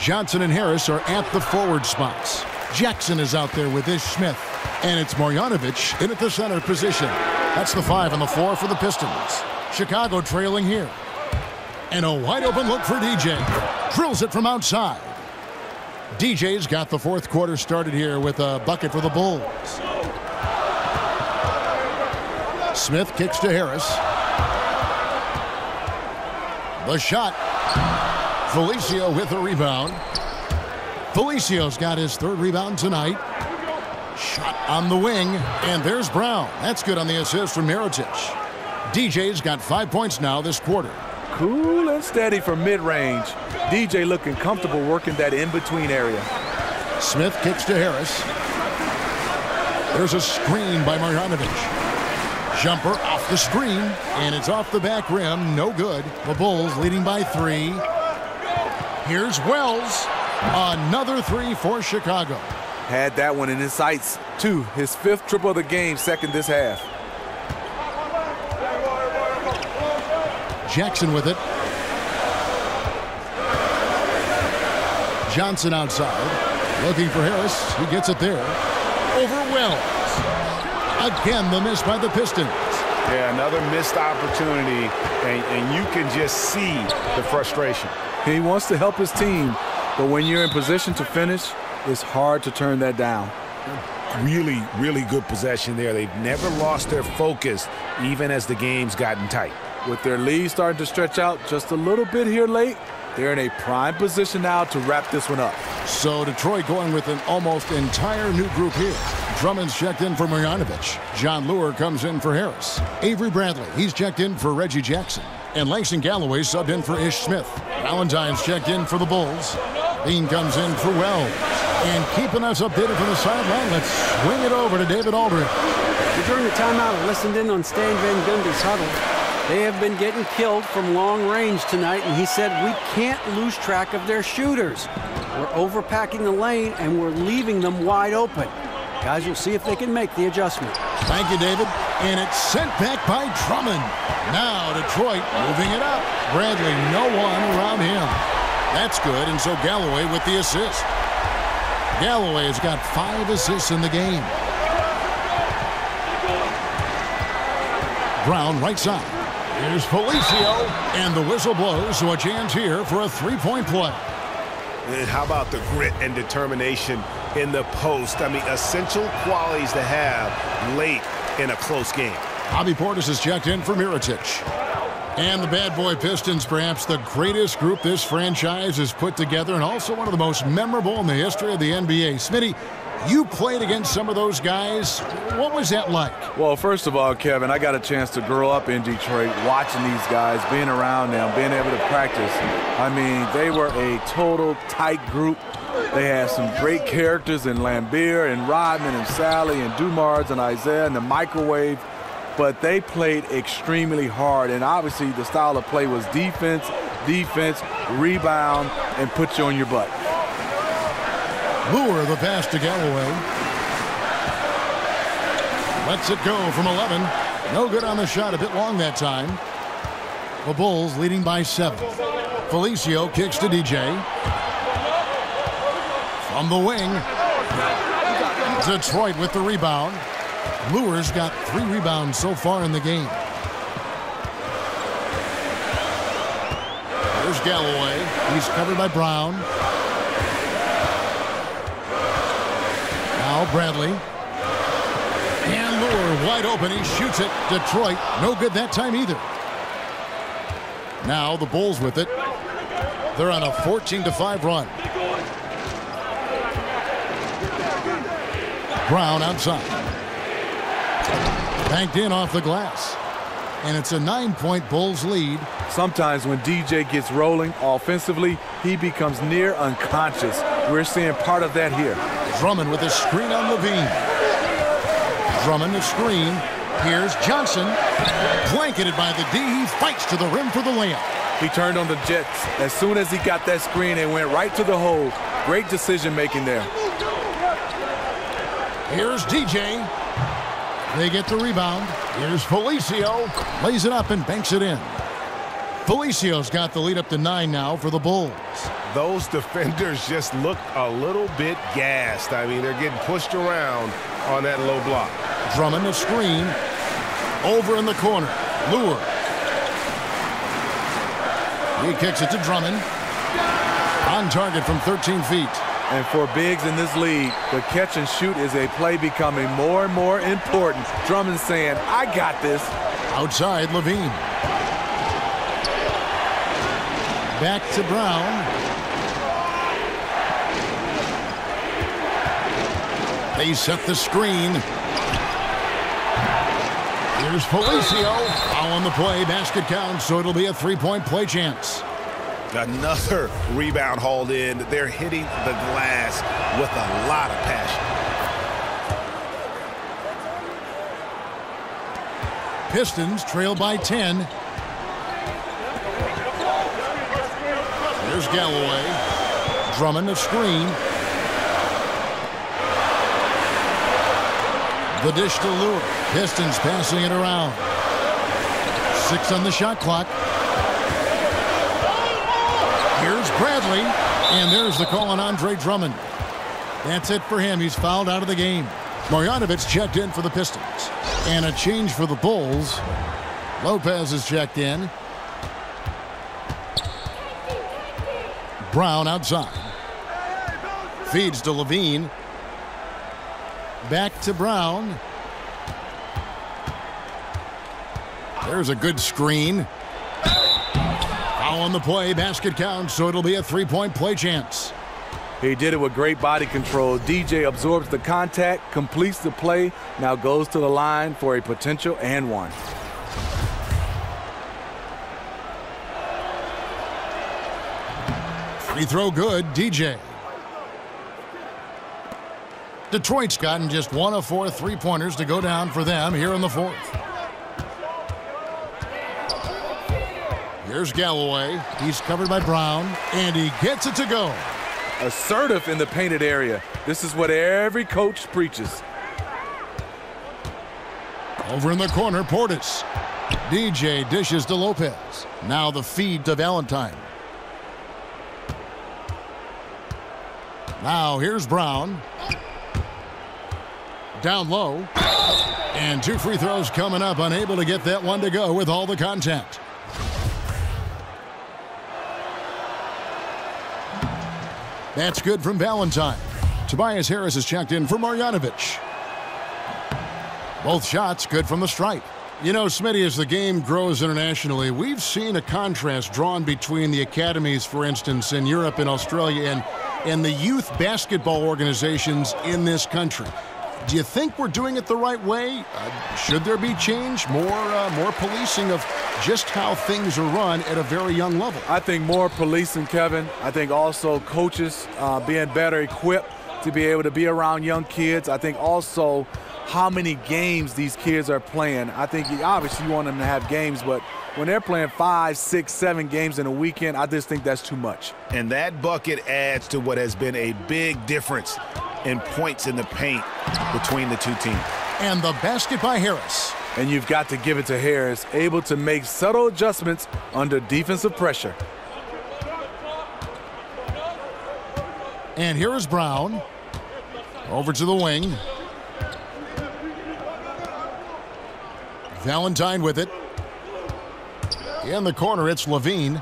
Johnson and Harris are at the forward spots. Jackson is out there with Ish Smith. And it's Marjanovic in at the center position. That's the 5 on the floor for the Pistons. Chicago trailing here. And a wide open look for DJ. Drills it from outside. DJ's got the fourth quarter started here with a bucket for the Bulls. Smith kicks to Harris. The shot. Felicio with a rebound. Felicio's got his third rebound tonight. Shot on the wing, and there's Brown. That's good on the assist from Mirotic. DJ's got 5 points now this quarter. Cool and steady from mid-range. DJ looking comfortable working that in-between area. Smith kicks to Harris. There's a screen by Marjanovic. Jumper off the screen, and it's off the back rim. No good. The Bulls leading by 3. Here's Wells. Another 3 for Chicago. Had that one in his sights, too. His 5th triple of the game, second this half. Jackson with it. Johnson outside. Looking for Harris. He gets it there. Over Wells. Again, the miss by the Pistons. Yeah, another missed opportunity, and you can just see the frustration. He wants to help his team, but when you're in position to finish, it's hard to turn that down. Really, really good possession there. They've never lost their focus, even as the game's gotten tight. With their lead starting to stretch out just a little bit here late, they're in a prime position now to wrap this one up. So Detroit going with an almost entire new group here. Drummond's checked in for Marjanovic. John Lure comes in for Harris. Avery Bradley, he's checked in for Reggie Jackson. And Langston Galloway subbed in for Ish Smith. Valentine's checked in for the Bulls. Bean comes in for Wells. And keeping us updated from the sideline, let's swing it over to David Aldridge. During the timeout, I listened in on Stan Van Gundy's huddle. They have been getting killed from long range tonight, and he said we can't lose track of their shooters. We're overpacking the lane, and we're leaving them wide open. Guys, we'll see if they can make the adjustment. Thank you, David. And it's sent back by Drummond. Now Detroit moving it up. Bradley, no one around him. That's good, and so Galloway with the assist. Galloway has got 5 assists in the game. Brown right side. Here's Felicio, and the whistle blows, so a chance here for a 3-point play. And how about the grit and determination in the post? I mean, essential qualities to have late in a close game. Bobby Portis is checked in for Mirotic. And the Bad Boy Pistons, perhaps the greatest group this franchise has put together, and also one of the most memorable in the history of the NBA. Smitty, you played against some of those guys. What was that like? Well, first of all, Kevin, I got a chance to grow up in Detroit, watching these guys, being around them, being able to practice. I mean, they were a total tight group. They had some great characters in Lambeer and Rodman and Sally and Dumars and Isaiah and the microwave. But they played extremely hard, and obviously the style of play was defense, rebound, and put you on your butt. Lure the pass to Galloway. Lets it go from 11. No good on the shot, a bit long that time. The Bulls leading by 7. Felicio kicks to DJ. From the wing. Detroit with the rebound. Lure's got 3 rebounds so far in the game. There's Galloway. He's covered by Brown. Now Bradley. And Lure wide open. He shoots it. Detroit, no good that time either. Now the Bulls with it. They're on a 14-5 run. Brown outside. Banked in off the glass. And it's a 9-point Bulls lead. Sometimes when DJ gets rolling offensively, he becomes near unconscious. We're seeing part of that here. Drummond with a screen on Levine. Drummond a screen. Here's Johnson. Blanketed by the D. He fights to the rim for the layup. He turned on the Jets. As soon as he got that screen, it went right to the hole. Great decision making there. Here's DJ. They get the rebound. Here's Felicio. Lays it up and banks it in. Felicio's got the lead up to 9 now for the Bulls. Those defenders just look a little bit gassed. I mean, they're getting pushed around on that low block. Drummond a screen. Over in the corner. Lure. He kicks it to Drummond. On target from 13 feet. And for bigs in this league, the catch and shoot is a play becoming more and more important. Drummond saying, I got this. Outside, Levine. Back to Brown. They set the screen. Here's Felicio. Foul on the play. Basket counts, so it'll be a 3-point play chance. Another rebound hauled in. They're hitting the glass with a lot of passion. Pistons trail by 10. There's Galloway. Drummond a screen. The dish to Lure. Pistons passing it around. 6 on the shot clock. Here's Bradley, and there's the call on Andre Drummond. That's it for him. He's fouled out of the game. Marjanovic checked in for the Pistons. And a change for the Bulls. Lopez is checked in. Brown outside. Feeds to Levine. Back to Brown. There's a good screen. Foul on the play. Basket counts, so it'll be a 3-point play chance. He did it with great body control. DJ absorbs the contact, completes the play, now goes to the line for a potential and one. Free throw good, DJ. Detroit's gotten just 1 of 4 3-pointers to go down for them here in the 4th. Here's Galloway. He's covered by Brown, and he gets it to go. Assertive in the painted area. This is what every coach preaches. Over in the corner, Portis. DJ dishes to Lopez. Now the feed to Valentine. Now here's Brown. Down low. And 2 free throws coming up. Unable to get that one to go with all the contact. That's good from Valentine. Tobias Harris is checked in for Marjanovic. Both shots good from the stripe. You know, Smitty, as the game grows internationally, we've seen a contrast drawn between the academies, for instance, in Europe and Australia, and the youth basketball organizations in this country. Do you think we're doing it the right way? Should there be change, more policing of just how things are run at a very young level? I think more policing, Kevin. I think also coaches being better equipped to be able to be around young kids. I think also how many games these kids are playing. I think obviously you want them to have games, but when they're playing 5, 6, 7 games in a weekend, I just think that's too much. And that bucket adds to what has been a big difference in points in the paint between the two teams. And the basket by Harris. And you've got to give it to Harris, able to make subtle adjustments under defensive pressure. And here is Brown. Over to the wing. Valentine with it. In the corner, it's Levine.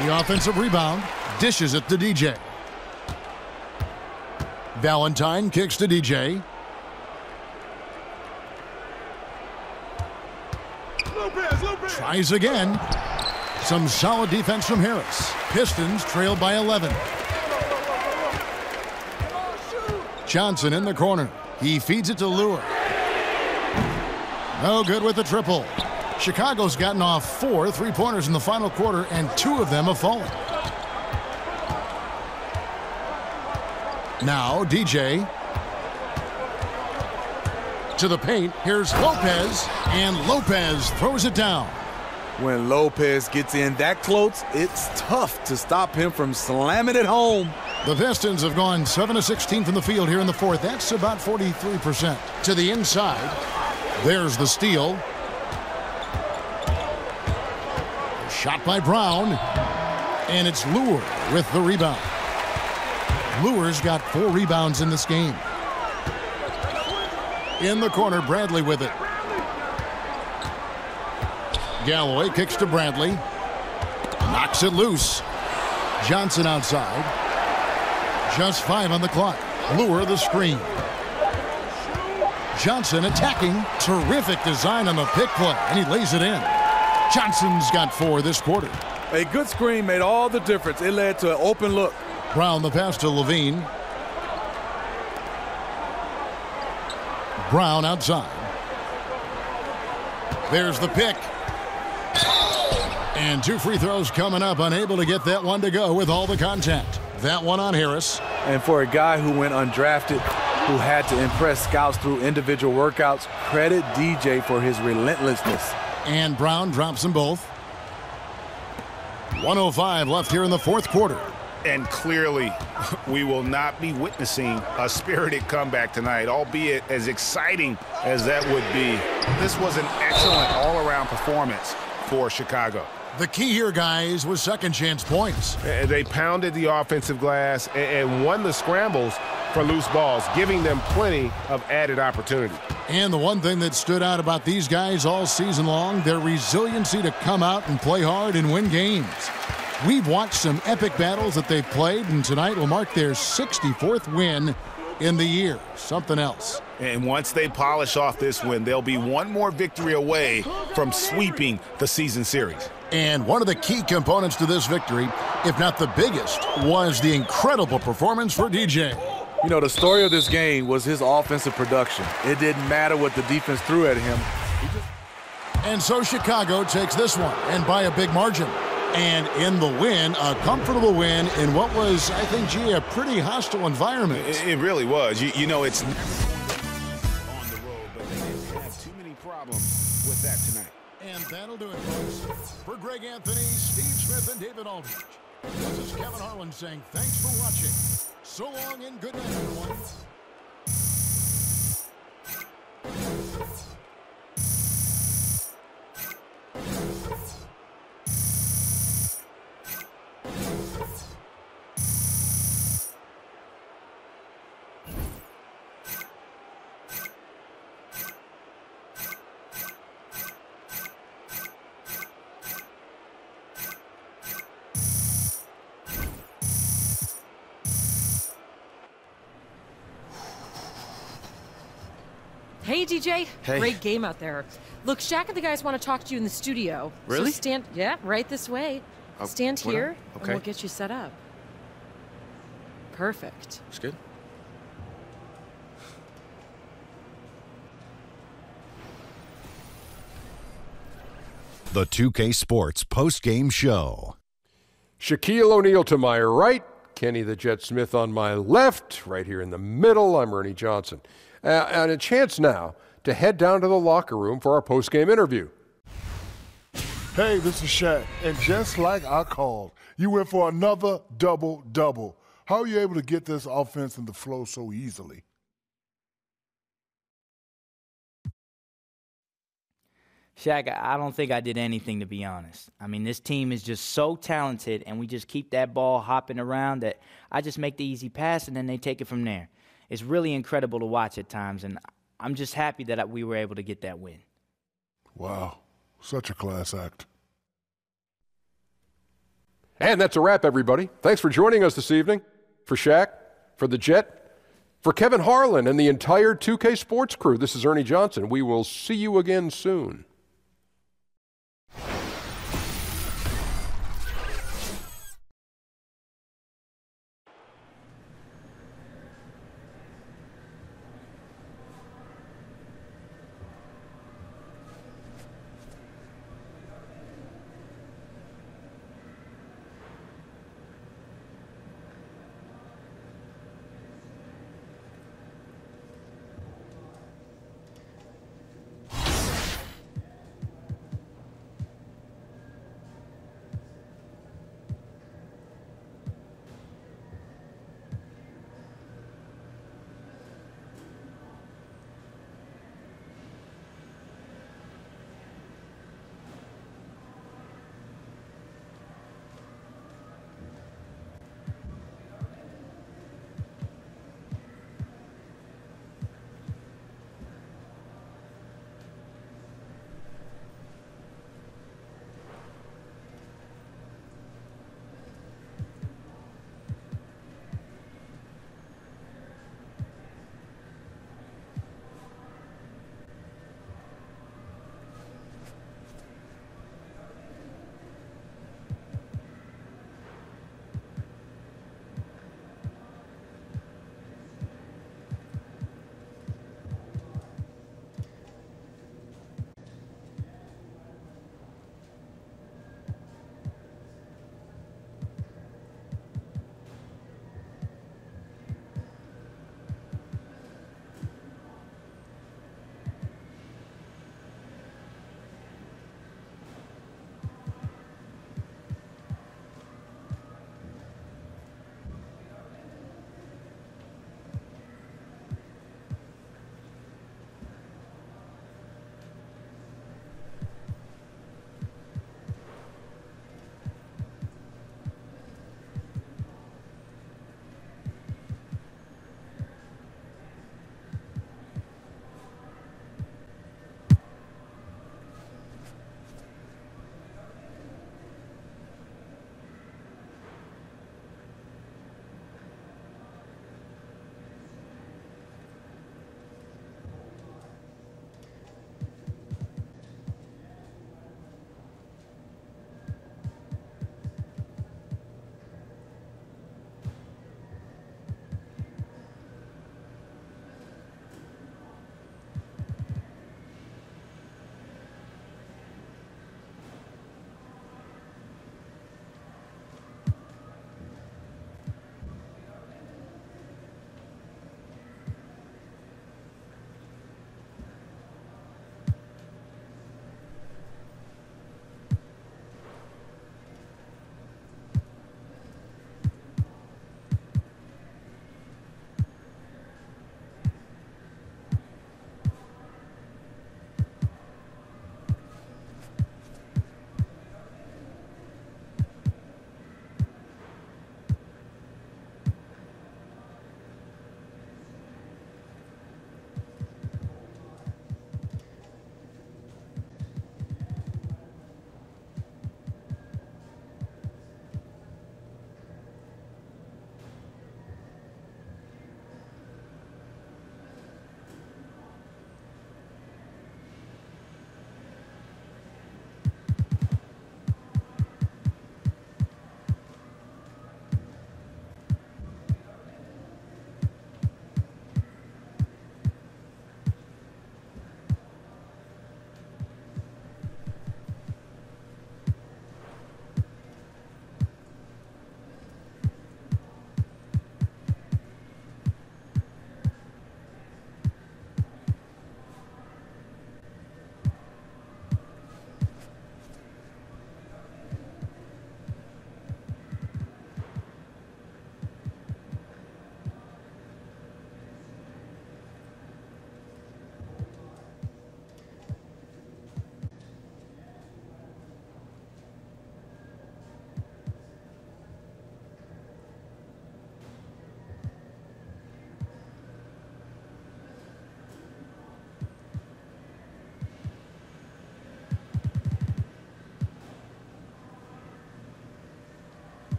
The offensive rebound. Dishes it to DJ. Valentine kicks to DJ. Tries again. Some solid defense from Harris. Pistons trail by 11. Johnson in the corner. He feeds it to Lure. No good with the triple. Chicago's gotten off 4 3-pointers in the final quarter, and 2 of them have fallen. Now DJ to the paint. Here's Lopez, and Lopez throws it down. When Lopez gets in that close, it's tough to stop him from slamming it home. The Pistons have gone 7 of 16 from the field here in the fourth. That's about 43%. To the inside. There's the steal. Shot by Brown. And it's Lure with the rebound. Lure's got 4 rebounds in this game. In the corner, Bradley with it. Galloway kicks to Bradley. Knocks it loose. Johnson outside. Just 5 on the clock. Lure the screen. Johnson attacking. Terrific design on the pick play, and he lays it in. Johnson's got 4 this quarter. A good screen made all the difference. It led to an open look. Brown the pass to Levine. Brown outside. There's the pick. And 2 free throws coming up. Unable to get that one to go with all the contact. That one on Harris. And for a guy who went undrafted, who had to impress scouts through individual workouts, credit DJ for his relentlessness. And Brown drops them both. 1:05 left here in the fourth quarter. And clearly, we will not be witnessing a spirited comeback tonight, albeit as exciting as that would be. This was an excellent all-around performance for Chicago. The key here, guys, was second chance points. They pounded the offensive glass and won the scrambles for loose balls, giving them plenty of added opportunity. And the one thing that stood out about these guys all season long, their resiliency to come out and play hard and win games. We've watched some epic battles that they've played, and tonight will mark their 64th win in the year. Something else. And once they polish off this win, they'll be one more victory away from sweeping the season series. And one of the key components to this victory, if not the biggest, was the incredible performance for DJ. You know, the story of this game was his offensive production. It didn't matter what the defense threw at him. And so Chicago takes this one, and by a big margin. And in the win, a comfortable win in what was, I think, G, a pretty hostile environment. It really was. You know, it's never on the road, but they didn't have too many problems with that tonight. And that'll do it, folks. For Greg Anthony, Steve Smith, and David Aldridge, this is Kevin Harlan saying thanks for watching. So long and good night, everyone. Hey, DJ. Hey. Great game out there. Look, Shaq and the guys want to talk to you in the studio. Really? So stand, right this way. Stand here, and okay. we'll get you set up. Perfect. That's good. The 2K Sports post-game show. Shaquille O'Neal to my right, Kenny the Jet Smith on my left, right here in the middle, I'm Ernie Johnson. And a chance now to head down to the locker room for our post-game interview. Hey, this is Shaq, and just like I called, you went for another double-double. How are you able to get this offense in the flow so easily? Shaq, I don't think I did anything, to be honest. I mean, this team is just so talented, and we just keep that ball hopping around that I just make the easy pass, and then they take it from there. It's really incredible to watch at times, and I'm just happy that we were able to get that win. Wow, such a class act. And that's a wrap, everybody. Thanks for joining us this evening. For Shaq, for the Jet, for Kevin Harlan and the entire 2K Sports crew, this is Ernie Johnson. We will see you again soon.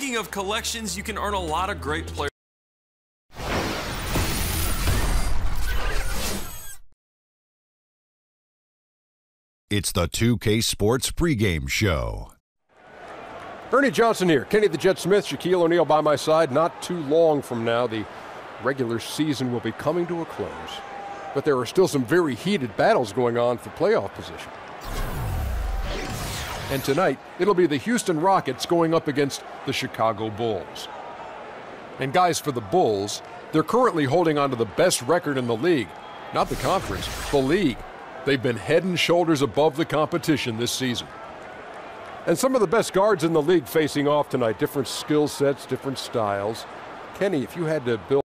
Speaking of collections, you can earn a lot of great players. It's the 2K Sports pregame show. Ernie Johnson here. Kenny the Jet Smith, Shaquille O'Neal by my side. Not too long from now, the regular season will be coming to a close. But there are still some very heated battles going on for playoff position. And tonight, it'll be the Houston Rockets going up against the Chicago Bulls. And guys, for the Bulls, they're currently holding on to the best record in the league. Not the conference, the league. They've been head and shoulders above the competition this season. And some of the best guards in the league facing off tonight. Different skill sets, different styles. Kenny, if you had to build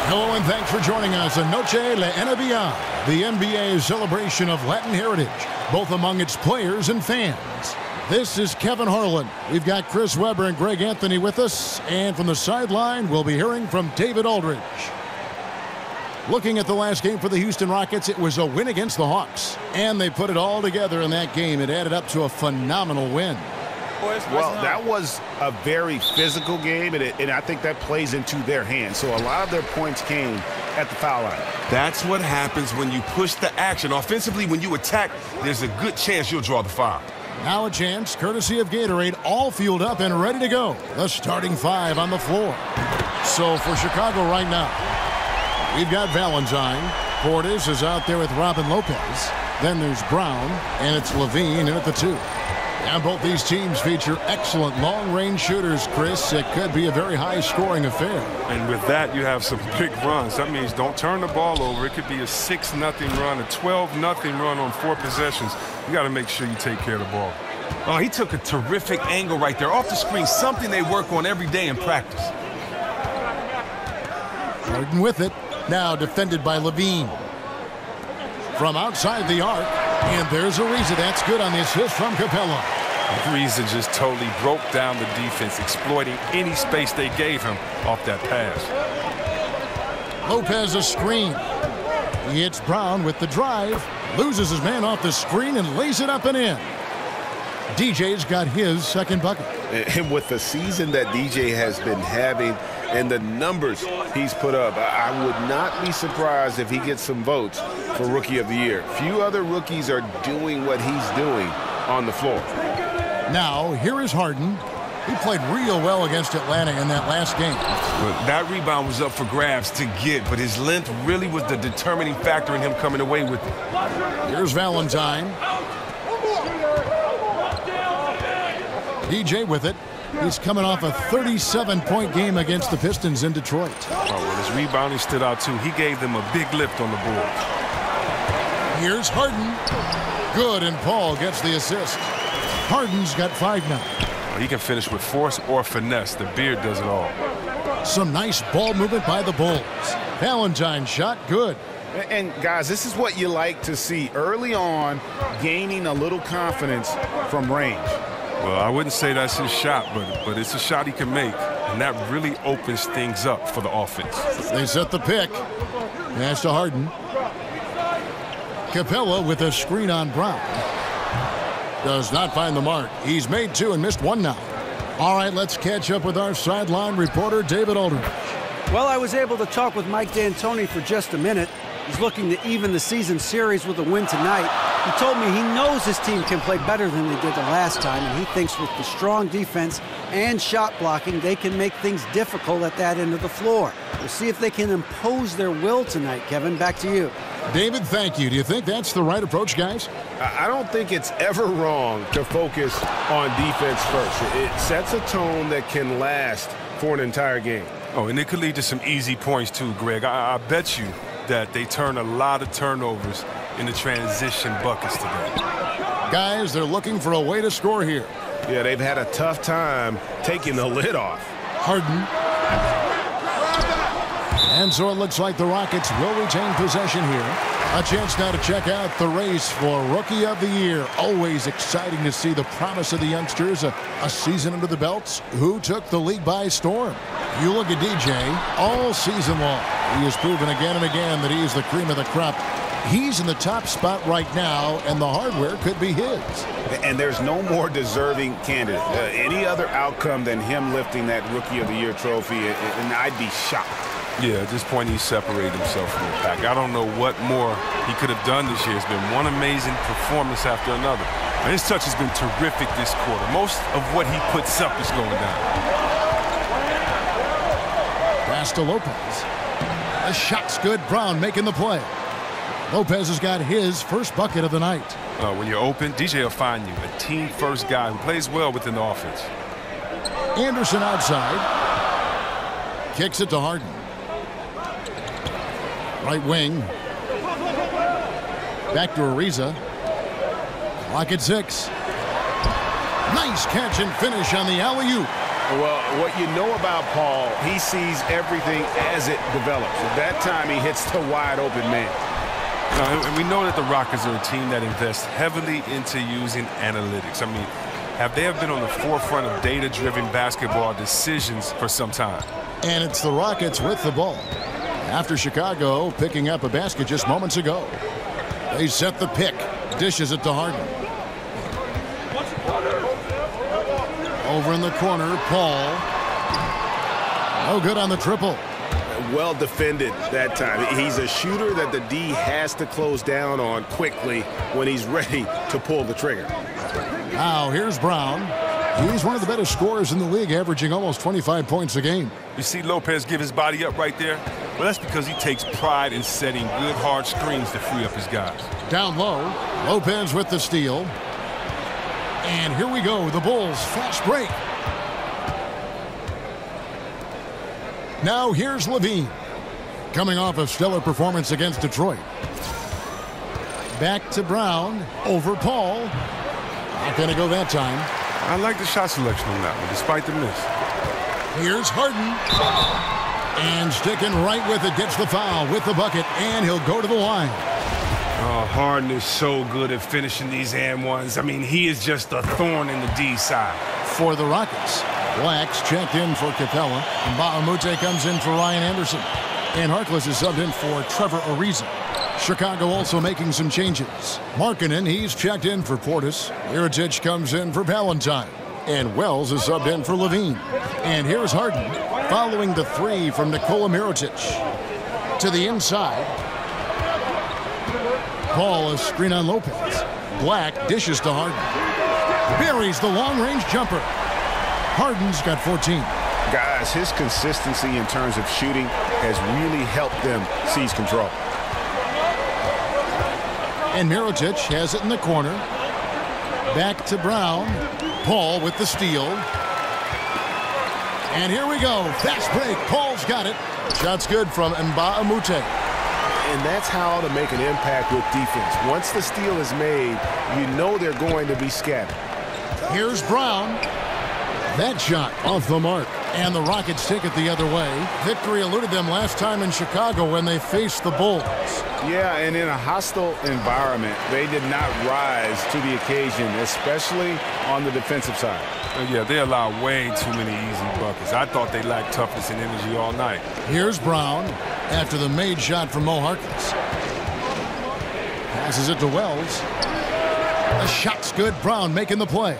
Hello and thanks for joining us on Noche La NBA, the NBA's celebration of Latin heritage, both among its players and fans. This is Kevin Harlan. We've got Chris Webber and Greg Anthony with us, and from the sideline, we'll be hearing from David Aldridge. Looking at the last game for the Houston Rockets, it was a win against the Hawks, and they put it all together in that game. It added up to a phenomenal win. Well, that was a very physical game, and I think that plays into their hands. So a lot of their points came at the foul line. That's what happens when you push the action. Offensively, when you attack, there's a good chance you'll draw the foul. Now a chance, courtesy of Gatorade, all fueled up and ready to go. The starting five on the floor. So for Chicago right now, we've got Valentine. Portis is out there with Robin Lopez. Then there's Brown, and it's Levine in at the 2. And both these teams feature excellent long-range shooters, Chris. It could be a very high-scoring affair. And with that, you have some big runs. That means don't turn the ball over. It could be a 6-0 run, a 12-0 run on 4 possessions. You got to make sure you take care of the ball. Oh, he took a terrific angle right there off the screen, something they work on every day in practice. Harden with it. Now defended by Levine. From outside the arc. And there's Ariza. That's good on the assist from Capella. Ariza just totally broke down the defense, exploiting any space they gave him off that pass. Lopez a screen. He hits Brown with the drive. Loses his man off the screen and lays it up and in. DJ's got his second bucket. And with the season that DJ has been having and the numbers he's put up, I would not be surprised if he gets some votes for Rookie of the Year. Few other rookies are doing what he's doing on the floor. Now, here is Harden. He played real well against Atlanta in that last game. But that rebound was up for grabs to get, but his length really was the determining factor in him coming away with it. Here's Valentine. DJ with it. He's coming off a 37-point game against the Pistons in Detroit. Oh, well, his rebounding stood out, too. He gave them a big lift on the board. Here's Harden. Good, and Paul gets the assist. Harden's got 5 now. Well, he can finish with force or finesse. The beard does it all. Some nice ball movement by the Bulls. Valentine shot good. And, guys, this is what you like to see early on, gaining a little confidence from range. Well, I wouldn't say that's his shot, but it's a shot he can make, and that really opens things up for the offense. They set the pick. Pass to Harden. Capella with a screen on Brown. Does not find the mark. He's made 2 and missed 1 now. All right, let's catch up with our sideline reporter, David Aldridge. Well, I was able to talk with Mike D'Antoni for just a minute. He's looking to even the season series with a win tonight. He told me he knows his team can play better than they did the last time, and he thinks with the strong defense and shot blocking, they can make things difficult at that end of the floor. We'll see if they can impose their will tonight. Kevin, back to you. David, thank you. Do you think that's the right approach, guys? I don't think it's ever wrong to focus on defense first. It sets a tone that can last for an entire game. Oh, and it could lead to some easy points too, Greg. I bet you that they turn a lot of turnovers into transition buckets today. Guys, they're looking for a way to score here. Yeah, they've had a tough time taking the lid off. Harden. And so it looks like the Rockets will retain possession here. A chance now to check out the race for Rookie of the Year. Always exciting to see the promise of the youngsters. A season under the belts. Who took the league by storm? You look at DJ all season long. He has proven again and again that he is the cream of the crop. He's in the top spot right now, and the hardware could be his. And there's no more deserving candidate. Any other outcome than him lifting that Rookie of the Year trophy, and I'd be shocked. Yeah, at this point, he separated himself from the pack. I don't know what more he could have done this year. It's been one amazing performance after another. And his touch has been terrific this quarter. Most of what he puts up is going down. Pass to Lopez. The shot's good. Brown making the play. Lopez has got his first bucket of the night. When you're open, DJ will find you. A team-first guy who plays well within the offense. Anderson outside. Kicks it to Harden. Right wing. Back to Ariza. Clock at 6. Nice catch and finish on the alley-oop. Well, what you know about Paul, he sees everything as it develops. At that time, he hits the wide-open man. And we know that the Rockets are a team that invests heavily into using analytics. I mean, they have been on the forefront of data-driven basketball decisions for some time. And it's the Rockets with the ball. After Chicago picking up a basket just moments ago. They set the pick. Dishes it to Harden. Over in the corner, Paul. No good on the triple. Well defended that time. He's a shooter that the D has to close down on quickly when he's ready to pull the trigger. Now here's Brown. He's one of the better scorers in the league, averaging almost 25 points a game. You see Lopez give his body up right there? Well, that's because he takes pride in setting good, hard screens to free up his guys. Down low, Lopez with the steal. And here we go, the Bulls fast break. Now here's Levine, coming off a stellar performance against Detroit. Back to Brown, over Paul. Not going to go that time. I like the shot selection on that one, despite the miss. Here's Harden. And sticking right with it, gets the foul with the bucket, and he'll go to the line. Oh, Harden is so good at finishing these and ones. I mean, he is just a thorn in the D side. For the Rockets, Blacks checked in for Capella, and Bahamute comes in for Ryan Anderson. And Harkless is subbed in for Trevor Ariza. Chicago also making some changes. Markkanen, he's checked in for Portis. Mirotic comes in for Valentine. And Wells is subbed in for Levine. And here's Harden, following the three from Nikola Mirotic. To the inside. Paul, a screen on Lopez. Black dishes to Harden. Buries the long-range jumper. Harden's got 14. Guys, his consistency in terms of shooting has really helped them seize control. And Mirotic has it in the corner. Back to Brown. Paul with the steal. And here we go. Fast break. Paul's got it. Shot's good from Mbaamute. And that's how to make an impact with defense. Once the steal is made, you know they're going to be scattered. Here's Brown. That shot off the mark. And the Rockets take it the other way. Victory eluded them last time in Chicago when they faced the Bulls. Yeah, and in a hostile environment, they did not rise to the occasion, especially on the defensive side. Yeah, they allowed way too many easy buckets. I thought they lacked toughness and energy all night. Here's Brown after the made shot from Mo Harkless. Passes it to Wells. The shot's good. Brown making the play.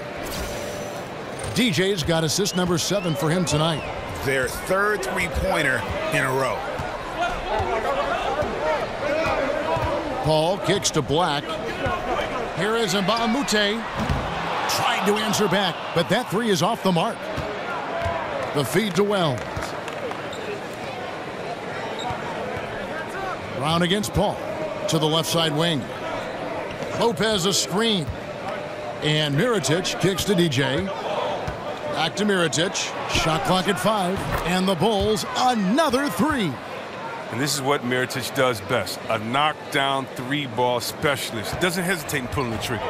DJ's got assist number 7 for him tonight. Their third three-pointer in a row. Paul kicks to Black. Here is Mbamute. Tried to answer back, but that three is off the mark. The feed to Wells. Brown against Paul. To the left side wing. Lopez a screen. And Mirotic kicks to DJ. Back to Mirotic. Shot clock at 5. And the Bulls another three. And this is what Mirotic does best. A knockdown three-ball specialist. Doesn't hesitate in pulling the trigger.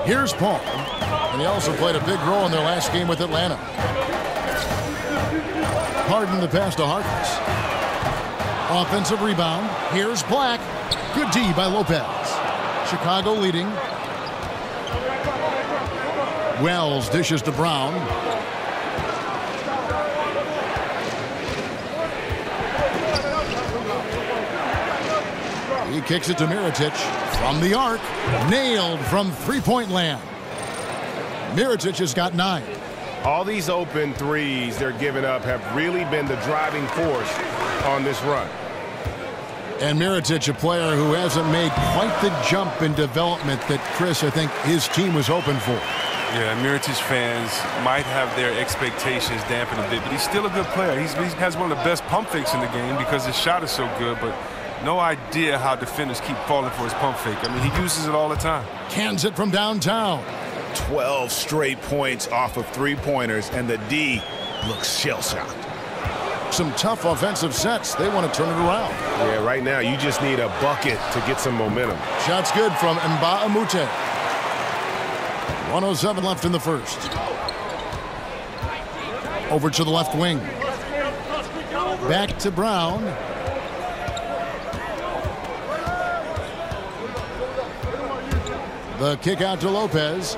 Here's Paul. And he also played a big role in their last game with Atlanta. Harden the pass to Harkless. Offensive rebound. Here's Black. Good D by Lopez. Chicago leading. Wells dishes to Brown. He kicks it to Mirotic from the arc. Nailed from three-point land. Mirotic has got 9. All these open threes they're giving up have really been the driving force on this run. And Mirotic, a player who hasn't made quite the jump in development that Chris, I think, his team was hoping for. Yeah, Mirotic fans might have their expectations dampened a bit, but he's still a good player. He has one of the best pump fakes in the game because his shot is so good, but no idea how defenders keep falling for his pump fake. I mean, he uses it all the time. Cans it from downtown. 12 straight points off of three-pointers, and the D looks shell-shocked. Some tough offensive sets. They want to turn it around. Yeah, right now you just need a bucket to get some momentum. Shot's good from Mbamute. 1:07 left in the first. Over to the left wing. Back to Brown. The kick out to Lopez.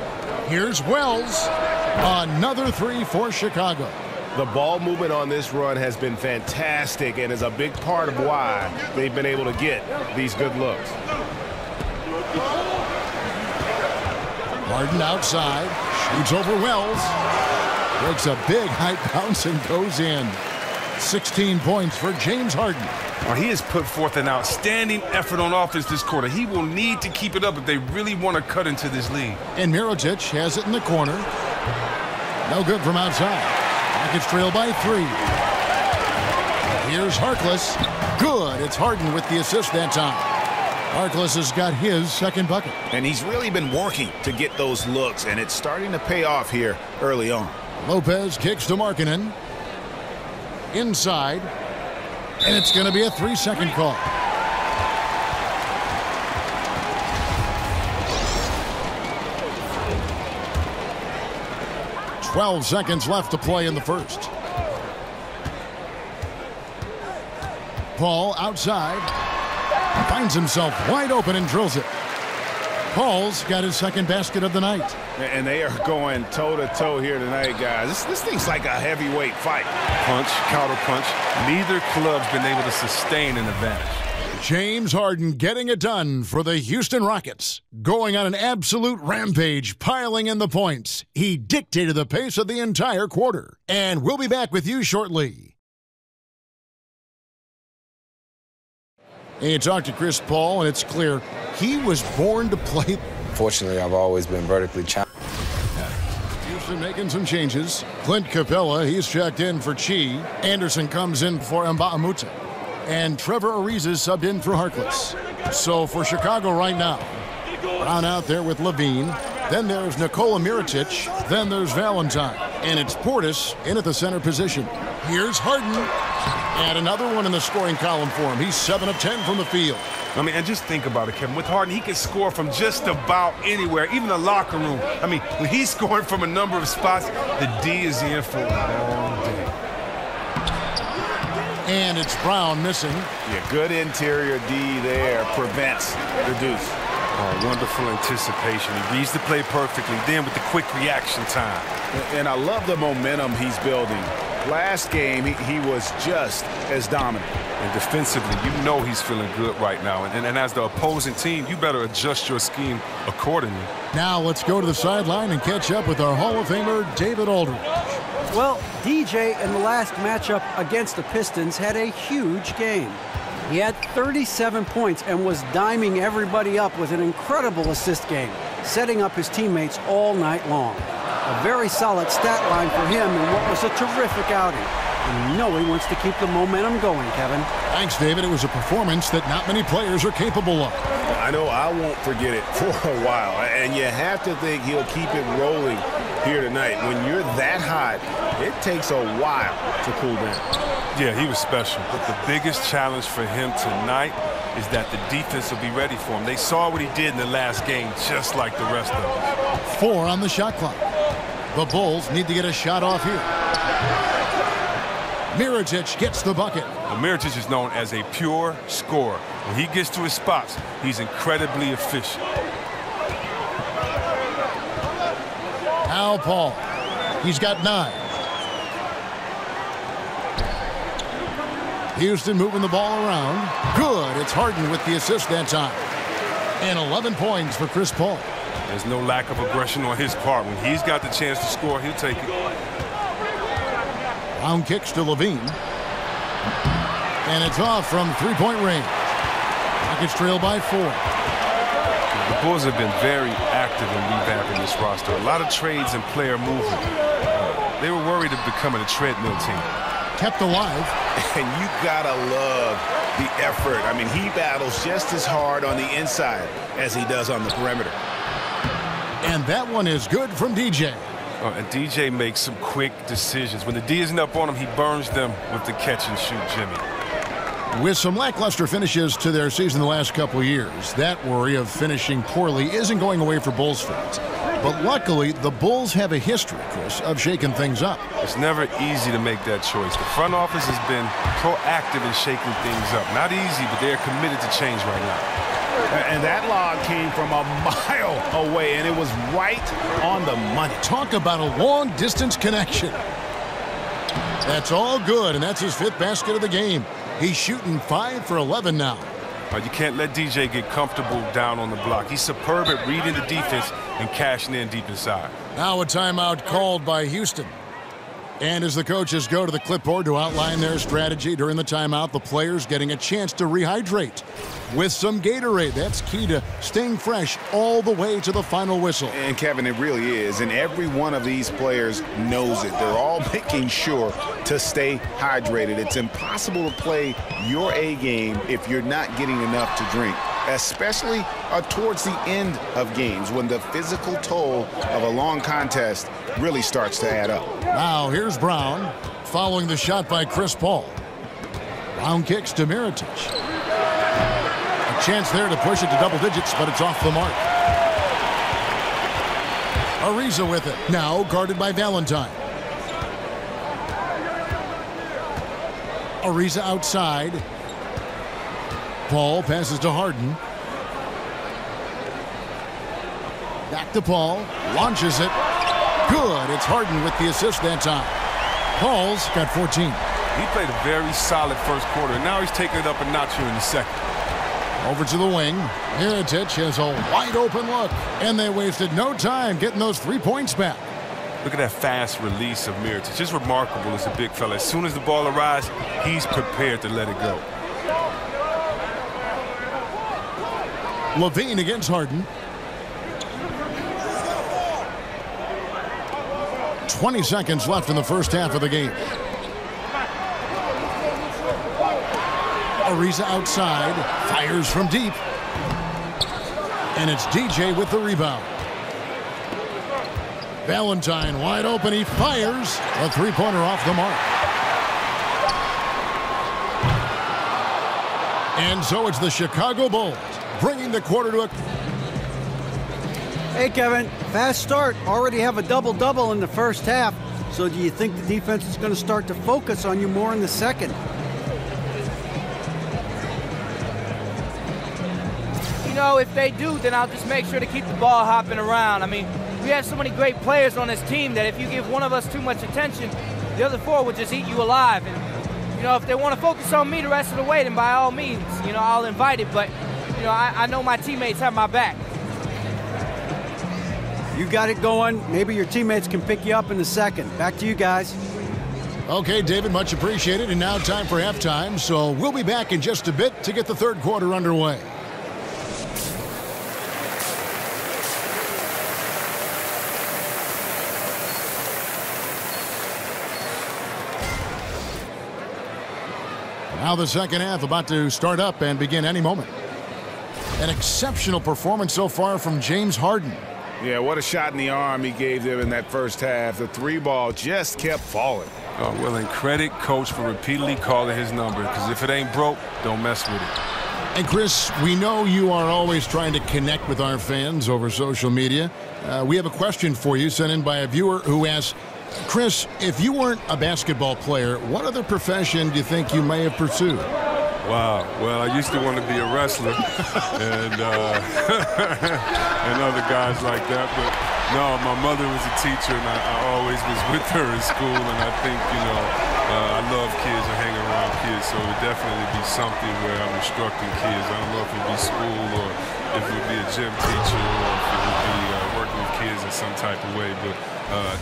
Here's Wells. Another three for Chicago. The ball movement on this run has been fantastic and is a big part of why they've been able to get these good looks. Harden outside. Shoots over Wells. Breaks a big high bounce and goes in. 16 points for James Harden. Well, he has put forth an outstanding effort on offense this quarter. He will need to keep it up if they really want to cut into this league. And Mirotic has it in the corner. No good from outside. Rockets trail by 3. Here's Harkless. Good. It's Harden with the assist that time. Harkless has got his second bucket. And he's really been working to get those looks, and it's starting to pay off here early on. Lopez kicks to Markkanen. Inside. And it's going to be a 3-second call. "12 seconds left to play in the first. Paul outside. Finds himself wide open and drills it. Paul's got his second basket of the night. And they are going toe-to-toe here tonight, guys. This thing's like a heavyweight fight. Punch, counter punch. Neither club's been able to sustain an advantage. James Harden getting it done for the Houston Rockets. Going on an absolute rampage, piling in the points. He dictated the pace of the entire quarter. And we'll be back with you shortly. And you talk to Chris Paul, and it's clear he was born to play. Fortunately, I've always been vertically challenged. Houston making some changes. Clint Capella, he's checked in for Chi. Anderson comes in for Mbamute. And Trevor Ariza is subbed in for Harkless. So for Chicago right now, Brown out there with Levine. Then there's Nikola Mirotic. Then there's Valentine. And it's Portis in at the center position. Here's Harden. And another one in the scoring column for him. He's 7 of 10 from the field. I mean, and just think about it, Kevin. With Harden, he can score from just about anywhere, even the locker room. I mean, when he's scoring from a number of spots, the D is in for a long day. And it's Brown missing. Yeah, good interior D there prevents the deuce. Oh, wonderful anticipation. He reads the play perfectly, then with the quick reaction time. And I love the momentum he's building. Last game, he was just as dominant. And defensively, you know he's feeling good right now. And as the opposing team, you better adjust your scheme accordingly. Now let's go to the sideline and catch up with our Hall of Famer, David Aldridge. Well, DJ in the last matchup against the Pistons had a huge game. He had 37 points and was diming everybody up with an incredible assist game, setting up his teammates all night long. A very solid stat line for him in what was a terrific outing. And you know he wants to keep the momentum going, Kevin. Thanks, David. It was a performance that not many players are capable of. I know I won't forget it for a while, and you have to think he'll keep it rolling here tonight. When you're that hot, it takes a while to cool down. Yeah, he was special, but the biggest challenge for him tonight is that the defense will be ready for him. They saw what he did in the last game, just like the rest of us. 4 on the shot clock. The Bulls need to get a shot off here. Mirotic gets the bucket. Well, Mirotic is known as a pure scorer. When he gets to his spots, he's incredibly efficient. Now Paul. He's got 9. Houston moving the ball around. Good. It's Harden with the assist that time. And 11 points for Chris Paul. There's no lack of aggression on his part. When he's got the chance to score, he'll take it. Round kicks to Levine. And it's off from three-point range. Rockets trail by 4. The Bulls have been very active in revamping this roster. A lot of trades and player movement. They were worried of becoming a treadmill team. Kept alive. And you gotta love the effort. I mean, he battles just as hard on the inside as he does on the perimeter. And that one is good from DJ. And DJ makes some quick decisions. When the D isn't up on him, he burns them with the catch-and-shoot Jimmy. With some lackluster finishes to their season the last couple years, that worry of finishing poorly isn't going away for Bulls fans. But luckily, the Bulls have a history, Chris, of shaking things up. It's never easy to make that choice. The front office has been proactive in shaking things up. Not easy, but they're committed to change right now. And that log came from a mile away, and it was right on the money. Talk about a long-distance connection. That's all good, and that's his 5th basket of the game. He's shooting 5 for 11 now. You can't let DJ get comfortable down on the block. He's superb at reading the defense and cashing in deep inside. Now a timeout called by Houston. And as the coaches go to the clipboard to outline their strategy during the timeout, the players getting a chance to rehydrate with some Gatorade. That's key to staying fresh all the way to the final whistle. And Kevin, it really is. And every one of these players knows it. They're all making sure to stay hydrated. It's impossible to play your A game if you're not getting enough to drink, especially towards the end of games when the physical toll of a long contest really starts to add up. Now here's Brown following the shot by Chris Paul. Brown kicks to Mirotic. A chance there to push it to double digits, but it's off the mark. Ariza with it. Now guarded by Valentine. Ariza outside. Paul passes to Harden. Back to Paul. Launches it. Good. It's Harden with the assist that time. Paul's got 14. He played a very solid first quarter, and now he's taking it up a notch here in the second. Over to the wing. Mirotic has a wide-open look, and they wasted no time getting those 3 points back. Look at that fast release of Mirotic. Just remarkable as a big fella. As soon as the ball arrives, he's prepared to let it go. Levine against Harden. 20 seconds left in the first half of the game. Ariza outside, fires from deep. And it's DJ with the rebound. Valentine wide open, he fires. A three-pointer off the mark. And so it's the Chicago Bulls bringing the quarter to a... Hey, Kevin, fast start. Already have a double-double in the first half. So do you think the defense is going to start to focus on you more in the second? You know, if they do, then I'll just make sure to keep the ball hopping around. I mean, we have so many great players on this team that if you give one of us too much attention, the other four will just eat you alive. And, you know, if they want to focus on me the rest of the way, then by all means, you know, I'll invite it. But, you know, I know my teammates have my back. You got it going. Maybe your teammates can pick you up in the second. Back to you guys. Okay, David, much appreciated. And now time for halftime. So we'll be back in just a bit to get the third quarter underway. Now the second half about to start up and begin any moment. An exceptional performance so far from James Harden. Yeah, what a shot in the arm he gave them in that first half. The three ball just kept falling. Oh, well, and credit Coach for repeatedly calling his number, because if it ain't broke, don't mess with it. And Chris, we know you are always trying to connect with our fans over social media. We have a question for you sent in by a viewer who asks, Chris, if you weren't a basketball player, what other profession do you think you may have pursued? Wow. Well, I used to want to be a wrestler and and other guys like that. But no, my mother was a teacher, and I always was with her in school. And I think, I love kids and hang around kids. So it would definitely be something where I'm instructing kids. I don't know if it would be school or if it would be a gym teacher or if it would be working with kids in some type of way. But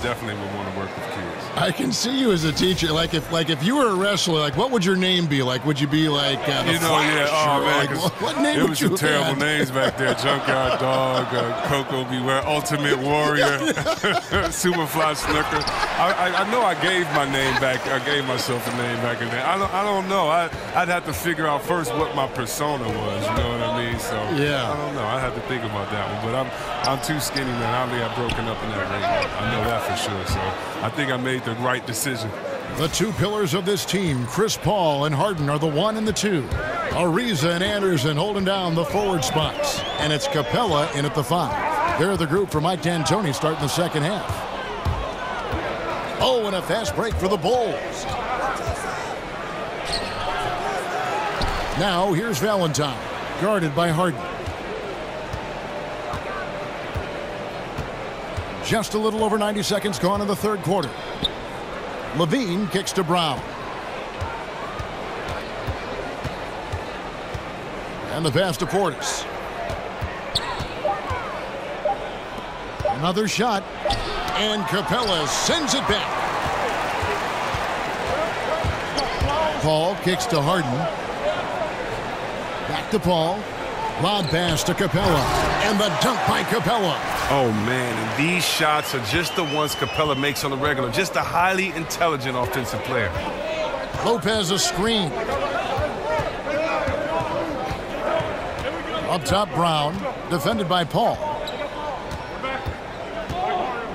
definitely would want to work with kids. I can see you as a teacher. Like if you were a wrestler, like what would your name be? Like would you be like the Flash? Oh man, like, what name it would was you some terrible have? names back there. Junkyard Dog, Coco Beware, Ultimate Warrior, Superfly Snooker. I know I gave my name back. I gave myself a name back in there. I don't know. I'd have to figure out first what my persona was. You know what I mean? So yeah, I don't know. I have to think about that one. But I'm too skinny, man. I only got broken up in that ring. I know that for sure. So I think I made the right decision. The two pillars of this team, Chris Paul and Harden, are the 1 and the 2. Ariza and Anderson holding down the forward spots. And it's Capella in at the 5. They're the group for Mike D'Antoni starting the second half. Oh, and a fast break for the Bulls. Now here's Valentine, guarded by Harden. Just a little over 90 seconds gone in the third quarter. Levine kicks to Brown. And the pass to Portis. Another shot. And Capella sends it back. Paul kicks to Harden. Back to Paul. Lob pass to Capella. And the dunk by Capella. Oh, man, and these shots are just the ones Capella makes on the regular. Just a highly intelligent offensive player. Lopez a screen. Up top, Brown, defended by Paul.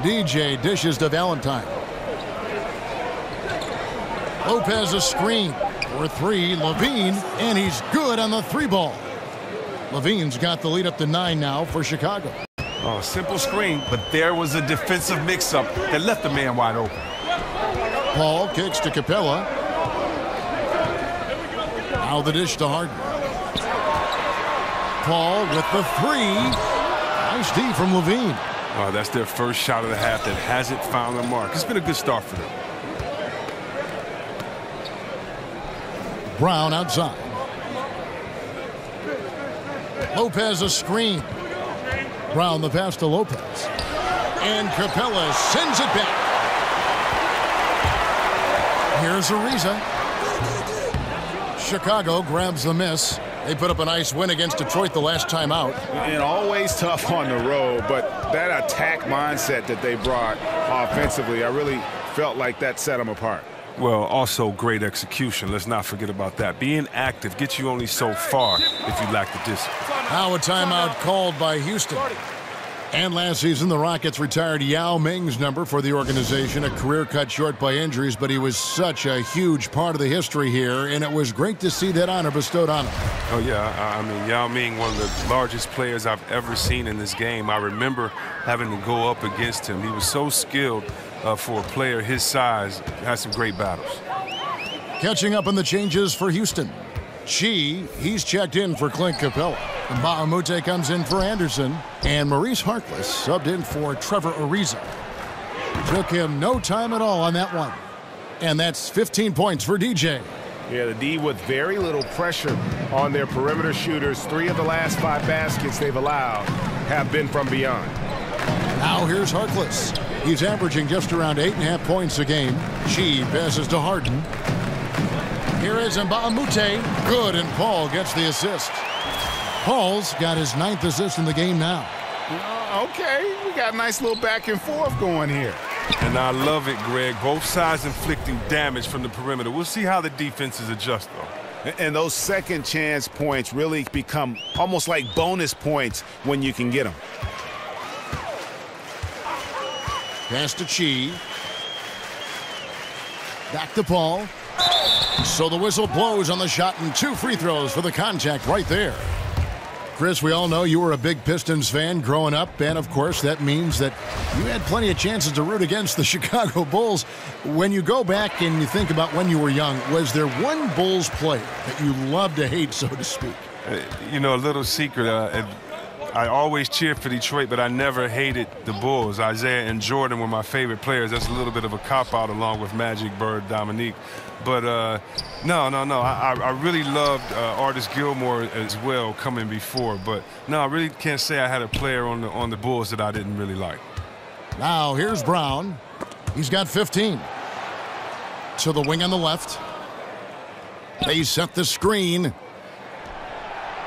DJ dishes to Valentine. Lopez a screen for 3, Levine, and he's good on the 3 ball. Levine's got the lead up to 9 now for Chicago. Oh, simple screen, but there was a defensive mix-up that left the man wide open. Paul kicks to Capella. Now the dish to Harden. Paul with the 3. Nice D from Levine. Oh, that's their first shot of the half that hasn't found their mark. It's been a good start for them. Brown outside. Lopez a screen. Brown the pass to Lopez. And Capella sends it back. Here's Ariza. Chicago grabs the miss. They put up a nice win against Detroit the last time out. And always tough on the road, but that attack mindset that they brought offensively, I really felt like that set them apart. Well, also great execution. Let's not forget about that. Being active gets you only so far if you lack the discipline. Now a timeout called by Houston. And last season, the Rockets retired Yao Ming's number for the organization, a career cut short by injuries, but he was such a huge part of the history here, and it was great to see that honor bestowed on him. Oh, yeah. I mean, Yao Ming, one of the largest players I've ever seen in this game. I remember having to go up against him. He was so skilled for a player his size. Had some great battles. Catching up on the changes for Houston. He's checked in for Clint Capella. And Bahamute comes in for Anderson. And Maurice Harkless subbed in for Trevor Ariza. Took him no time at all on that one. And that's 15 points for DJ. Yeah, the D with very little pressure on their perimeter shooters. 3 of the last 5 baskets they've allowed have been from beyond. Now here's Harkless. He's averaging just around 8.5 points a game. Chi passes to Harden. Here is Mbamute. Good, and Paul gets the assist. Paul's got his 9th assist in the game now. Okay, we got a nice little back and forth going here. And I love it, Greg. Both sides inflicting damage from the perimeter. We'll see how the defenses adjust, though. And those second chance points really become almost like bonus points when you can get them. Pass to Chi. Back to Paul. So the whistle blows on the shot, and 2 free throws for the contact right there. Chris, we all know you were a big Pistons fan growing up, and of course that means that you had plenty of chances to root against the Chicago Bulls. When you go back and you think about when you were young, was there one Bulls player that you loved to hate, so to speak? You know, a little secret, I always cheered for Detroit, but I never hated the Bulls. Isaiah and Jordan were my favorite players. That's a little bit of a cop-out along with Magic, Bird, Dominique. But no. I really loved Artis Gilmore as well coming before. But no, I really can't say I had a player on the Bulls that I didn't really like. Now here's Brown. He's got 15. To the wing on the left. They set the screen.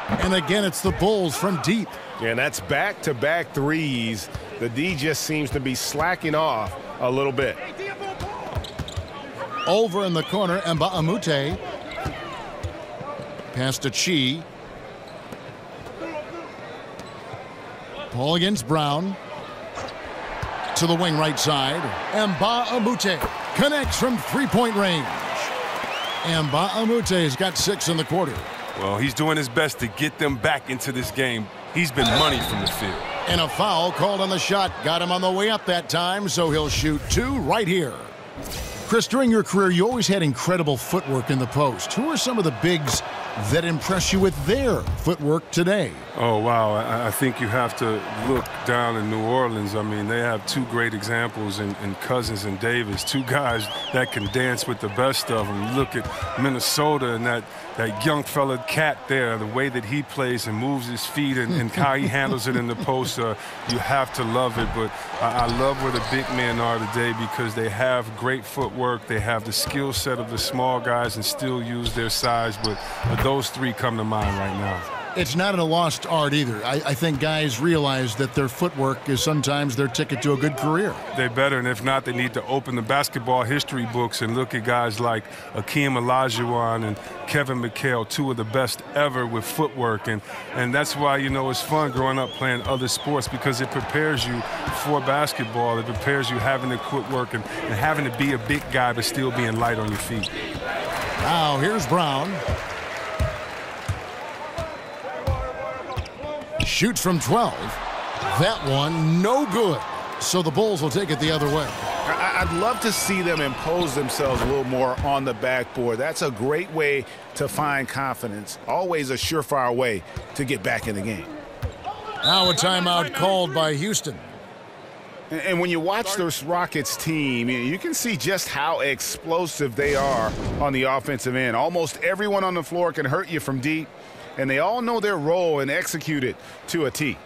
And again, it's the Bulls from deep. Yeah, and that's back-to-back threes. The D just seems to be slacking off a little bit. Over in the corner, Mbamute. Pass to Chi. Paul against Brown. To the wing right side. Mbamute connects from three-point range. Mbamute has got 6 in the quarter. Well, he's doing his best to get them back into this game. He's been money from the field. And a foul called on the shot. Got him on the way up that time, so he'll shoot 2 right here. Chris, during your career, you always had incredible footwork in the post. Who are some of the bigs that impress you with their footwork today? Oh, wow. I think you have to look down in New Orleans. I mean, they have 2 great examples in Cousins and Davis, 2 guys that can dance with the best of them. You look at Minnesota and that young fella Cat there, the way that he plays and moves his feet and how he handles it in the post, you have to love it. But I love where the big men are today because they have great footwork. They have the skill set of the small guys and still use their size. But those 3 come to mind right now. It's not a lost art either. I think guys realize that their footwork is sometimes their ticket to a good career. They're better, and if not, they need to open the basketball history books and look at guys like Akeem Olajuwon and Kevin McHale, 2 of the best ever with footwork. And that's why, you know, it's fun growing up playing other sports because it prepares you for basketball. It prepares you having to quit work and having to be a big guy but still being light on your feet. Now here's Brown. Shoots from 12. That one, no good. So the Bulls will take it the other way. I'd love to see them impose themselves a little more on the backboard. That's a great way to find confidence. Always a surefire way to get back in the game. Now a timeout called by Houston. And when you watch this Rockets team, you can see just how explosive they are on the offensive end. Almost everyone on the floor can hurt you from deep. And they all know their role and execute it to a T.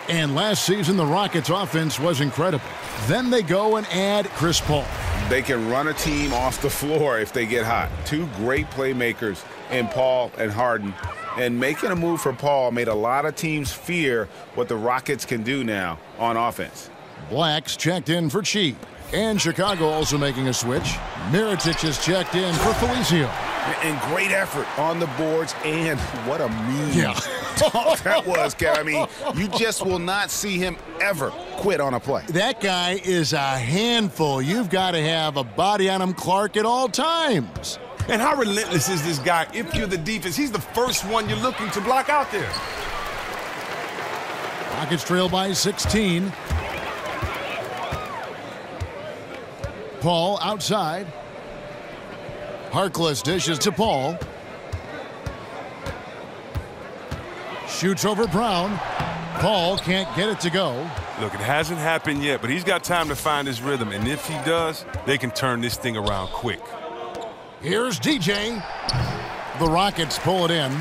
And last season, the Rockets' offense was incredible. Then they go and add Chris Paul. They can run a team off the floor if they get hot. 2 great playmakers in Paul and Harden. And making a move for Paul made a lot of teams fear what the Rockets can do now on offense. Black's checked in for Chi. And Chicago also making a switch. Mirotic is checked in for Felicio. And great effort on the boards, and what a mean talk that was, Kev. I mean, you just will not see him ever quit on a play. That guy is a handful. You've got to have a body on him, Clark, at all times. And how relentless is this guy? If you're the defense, he's the first one you're looking to block out there. Rockets trail by 16. Paul outside. Harkless dishes to Paul. Shoots over Brown. Paul can't get it to go. Look, it hasn't happened yet, but he's got time to find his rhythm. And if he does, they can turn this thing around quick. Here's DJ. The Rockets pull it in.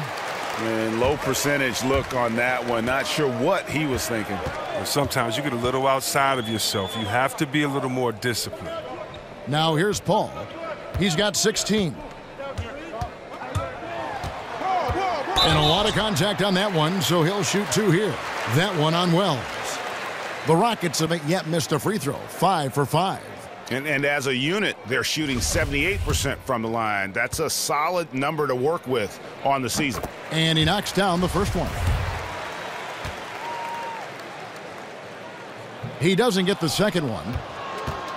And low percentage look on that one. Not sure what he was thinking. Well, sometimes you get a little outside of yourself. You have to be a little more disciplined. Now here's Paul. He's got 16. And a lot of contact on that one, so he'll shoot 2 here. That one on Wells. The Rockets haven't yet missed a free throw, 5 for 5. And as a unit, they're shooting 78% from the line. That's a solid number to work with on the season. And he knocks down the first one. He doesn't get the second one.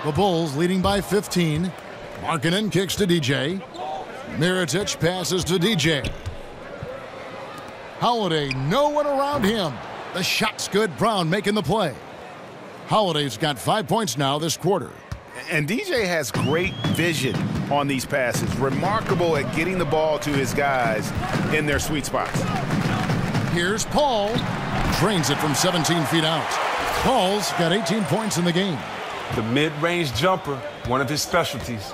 The Bulls leading by 15. Markkanen kicks to DJ. Mirotic passes to DJ. Holiday, no one around him. The shot's good. Brown making the play. Holiday's got 5 points now this quarter. And DJ has great vision on these passes. Remarkable at getting the ball to his guys in their sweet spots. Here's Paul. Drains it from 17 feet out. Paul's got 18 points in the game. The mid-range jumper, one of his specialties.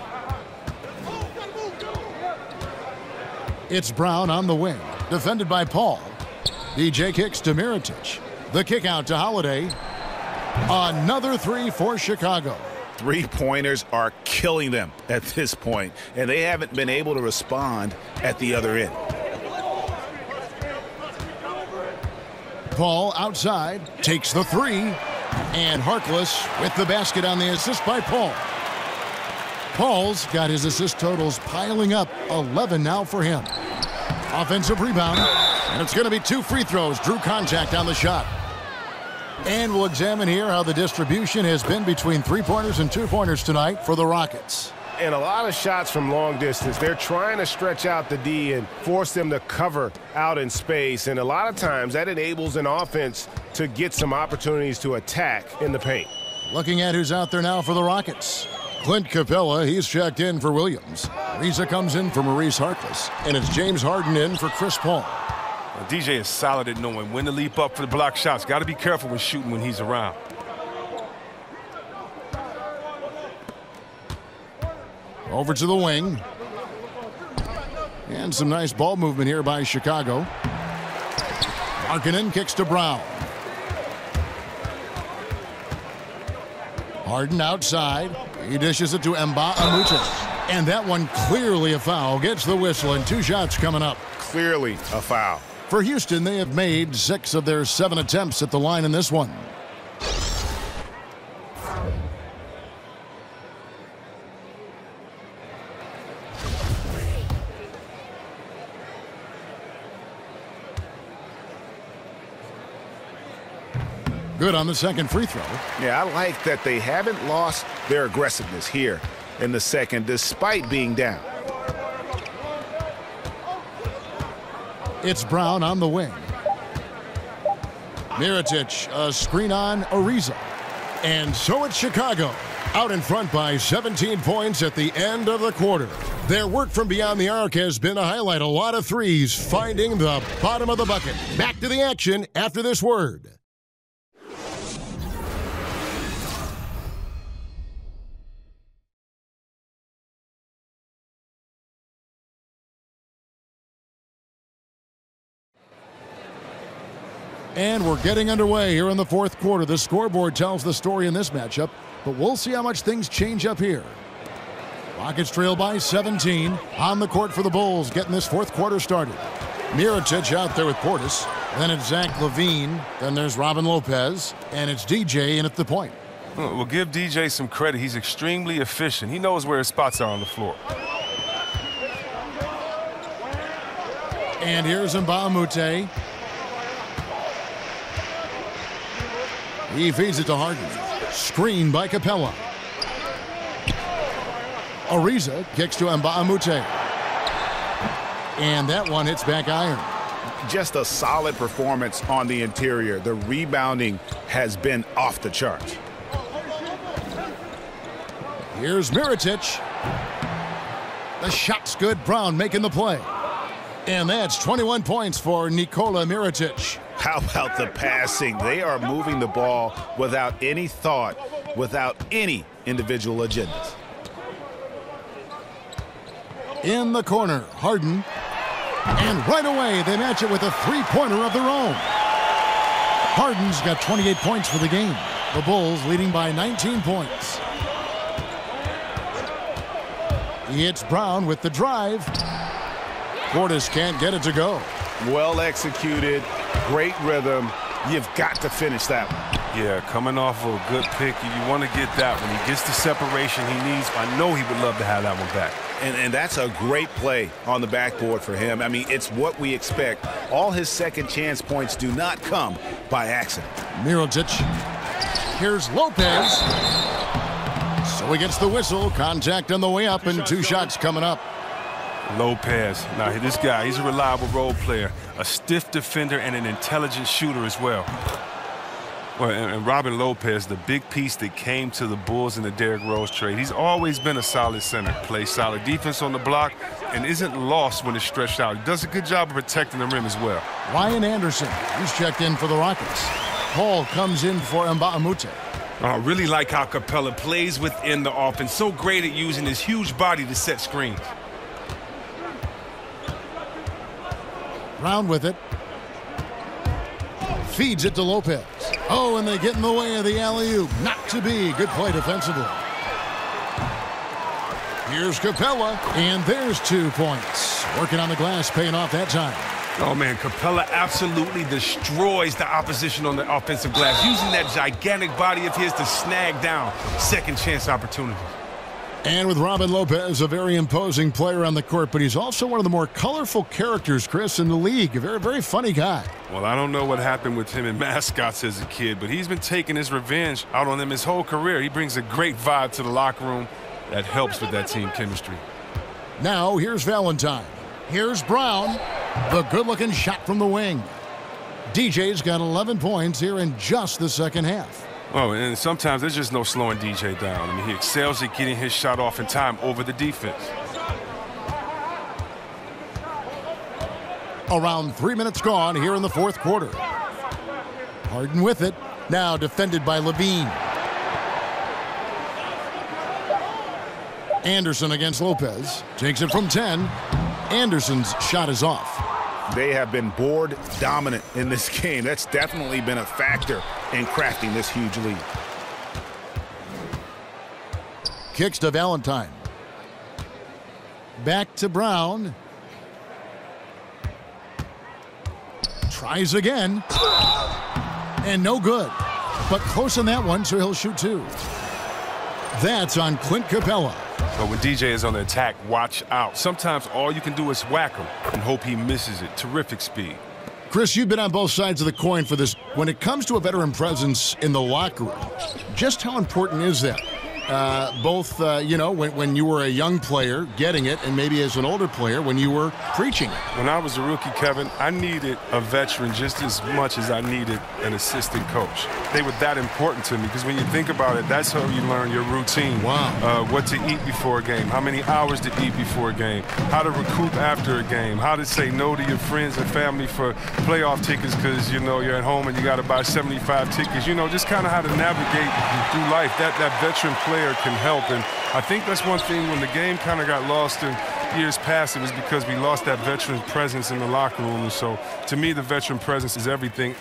It's Brown on the wing. Defended by Paul. DJ kicks to Mirotic. The kick out to Holiday. Another 3 for Chicago. 3-pointers are killing them at this point, and they haven't been able to respond at the other end. Paul outside, takes the 3, and Harkless with the basket on the assist by Paul. Paul's got his assist totals piling up, 11 now for him. Offensive rebound, and it's going to be 2 free throws. Drew contact on the shot. And we'll examine here how the distribution has been between 3-pointers and 2-pointers tonight for the Rockets. And a lot of shots from long distance. They're trying to stretch out the D and force them to cover out in space. And a lot of times that enables an offense to get some opportunities to attack in the paint. Looking at who's out there now for the Rockets. Clint Capella, he's checked in for Williams. Reza comes in for Maurice Harkless. And it's James Harden in for Chris Paul. Well, DJ is solid at knowing when to leap up for the block shots. Got to be careful when shooting when he's around. Over to the wing. And some nice ball movement here by Chicago. Markkanen kicks to Brown. Harden outside. He dishes it to Mbah-a-Moute. And that one clearly a foul. Gets the whistle and 2 shots coming up. Clearly a foul. For Houston, they have made 6 of their 7 attempts at the line in this one. Good on the second free throw. Yeah, I like that they haven't lost their aggressiveness here in the second, despite being down. It's Brown on the wing. Mirotic, a screen on Ariza. And so it's Chicago, out in front by 17 points at the end of the quarter. Their work from beyond the arc has been a highlight. A lot of threes, finding the bottom of the bucket. Back to the action after this word. And we're getting underway here in the fourth quarter. The scoreboard tells the story in this matchup, but we'll see how much things change up here. Rockets trail by 17. On the court for the Bulls, getting this fourth quarter started. Mirotic out there with Portis. Then it's Zach LaVine. Then there's Robin Lopez. And it's DJ in at the point. We'll give DJ some credit. He's extremely efficient. He knows where his spots are on the floor. And here's Mbah-a-Moute. He feeds it to Harden. Screen by Capella. Ariza kicks to Mbah-a-Moute. And that one hits back iron. Just a solid performance on the interior. The rebounding has been off the charts. Here's Mirotic. The shot's good. Brown making the play. And that's 21 points for Nikola Mirotic. How about the passing? They are moving the ball without any thought, without any individual agendas. In the corner, Harden. And right away, they match it with a three-pointer of their own. Harden's got 28 points for the game. The Bulls leading by 19 points. It's Brown with the drive. Portis can't get it to go. Well executed, great rhythm. You've got to finish that one. Yeah, coming off of a good pick, you want to get that when he gets the separation he needs. I know he would love to have that one back. And that's a great play on the backboard for him. I mean, it's what we expect. All his second chance points do not come by accident. Mirotic. Here's Lopez. So he gets the whistle. Contact on the way up, and two shots coming up. Lopez. Now, this guy, he's a reliable role player, a stiff defender, and an intelligent shooter as well. Well, and Robin Lopez, the big piece that came to the Bulls in the Derrick Rose trade. He's always been a solid center, plays solid defense on the block, and isn't lost when it's stretched out. He does a good job of protecting the rim as well. Ryan Anderson, he's checked in for the Rockets. Paul comes in for Mbamute. I really like how Capella plays within the offense. So great at using his huge body to set screens. Brown with it. Feeds it to Lopez. Oh, and they get in the way of the alley-oop. Not to be. Good play defensively. Here's Capella, and there's 2 points. Working on the glass, paying off that time. Oh, man, Capella absolutely destroys the opposition on the offensive glass, using that gigantic body of his to snag down second chance opportunities. And with Robin Lopez, a very imposing player on the court, but he's also one of the more colorful characters, Chris, in the league. A very, very funny guy. Well, I don't know what happened with him and mascots as a kid, but he's been taking his revenge out on them his whole career. He brings a great vibe to the locker room that helps with that team chemistry. Now, here's Valentine. Here's Brown. The good-looking shot from the wing. DJ's got 11 points here in just the second half. Oh, and sometimes there's just no slowing DJ down. I mean, he excels at getting his shot off in time over the defense. Around 3 minutes gone here in the fourth quarter. Harden with it. Now defended by Levine. Anderson against Lopez. Takes it from 10. Anderson's shot is off. They have been board dominant in this game. That's definitely been a factor in crafting this huge lead. Kicks to Valentine. Back to Brown. Tries again. And no good. But close on that one, so he'll shoot 2. That's on Clint Capella. But when DJ is on the attack, watch out. Sometimes all you can do is whack him and hope he misses it. Terrific speed. Chris, you've been on both sides of the coin for this. When it comes to a veteran presence in the locker room, just how important is that? Both, when you were a young player getting it, and maybe as an older player when you were preaching it. When I was a rookie, Kevin, I needed a veteran just as much as I needed an assistant coach. They were that important to me because when you think about it, that's how you learn your routine. Wow. What to eat before a game, how many hours to eat before a game, how to recoup after a game, how to say no to your friends and family for playoff tickets because, you're at home and you got to buy 75 tickets. Just kind of how to navigate through life. That veteran player can help, and I think that's one thing when the game kind of got lost in years past, it was because we lost that veteran presence in the locker room. And so to me, the veteran presence is everything.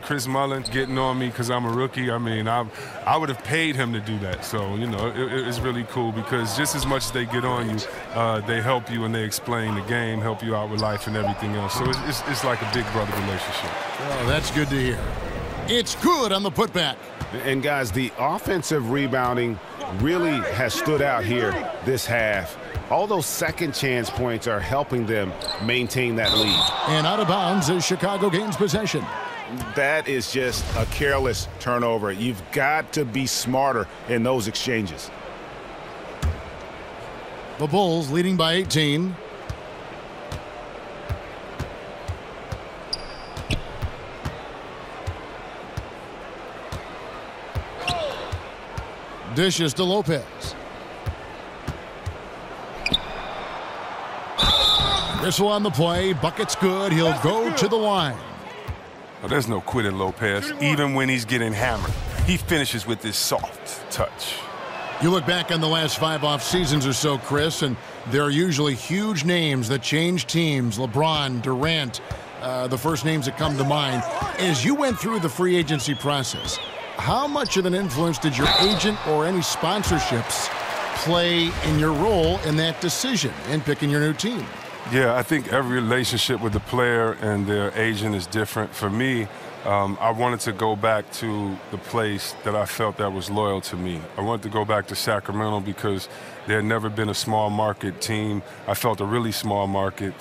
Chris Mullin getting on me because I'm a rookie. I mean, I would have paid him to do that. So, it's really cool because just as much as they get on you, they help you and they explain the game, help you out with life and everything else. So it's like a big brother relationship. Oh, that's good to hear. It's good on the putback. And guys, the offensive rebounding really has stood out here this half. All those second chance points are helping them maintain that lead. And out of bounds as Chicago gains possession. That is just a careless turnover. You've got to be smarter in those exchanges. The Bulls leading by 18. Dishes to Lopez. Whistle on the play. Bucket's good. He'll go to the line. Well, there's no quitting Lopez, even when he's getting hammered. He finishes with this soft touch. You look back on the last 5 off seasons or so, Chris, and there are usually huge names that change teams. LeBron, Durant, the first names that come to mind. As you went through the free agency process, how much of an influence did your agent or any sponsorships play in your role in that decision in picking your new team? Yeah, I think every relationship with the player and their agent is different. For me, I wanted to go back to the place that I felt that was loyal to me. I wanted to go back to Sacramento because there had never been a small market team. I felt a really small market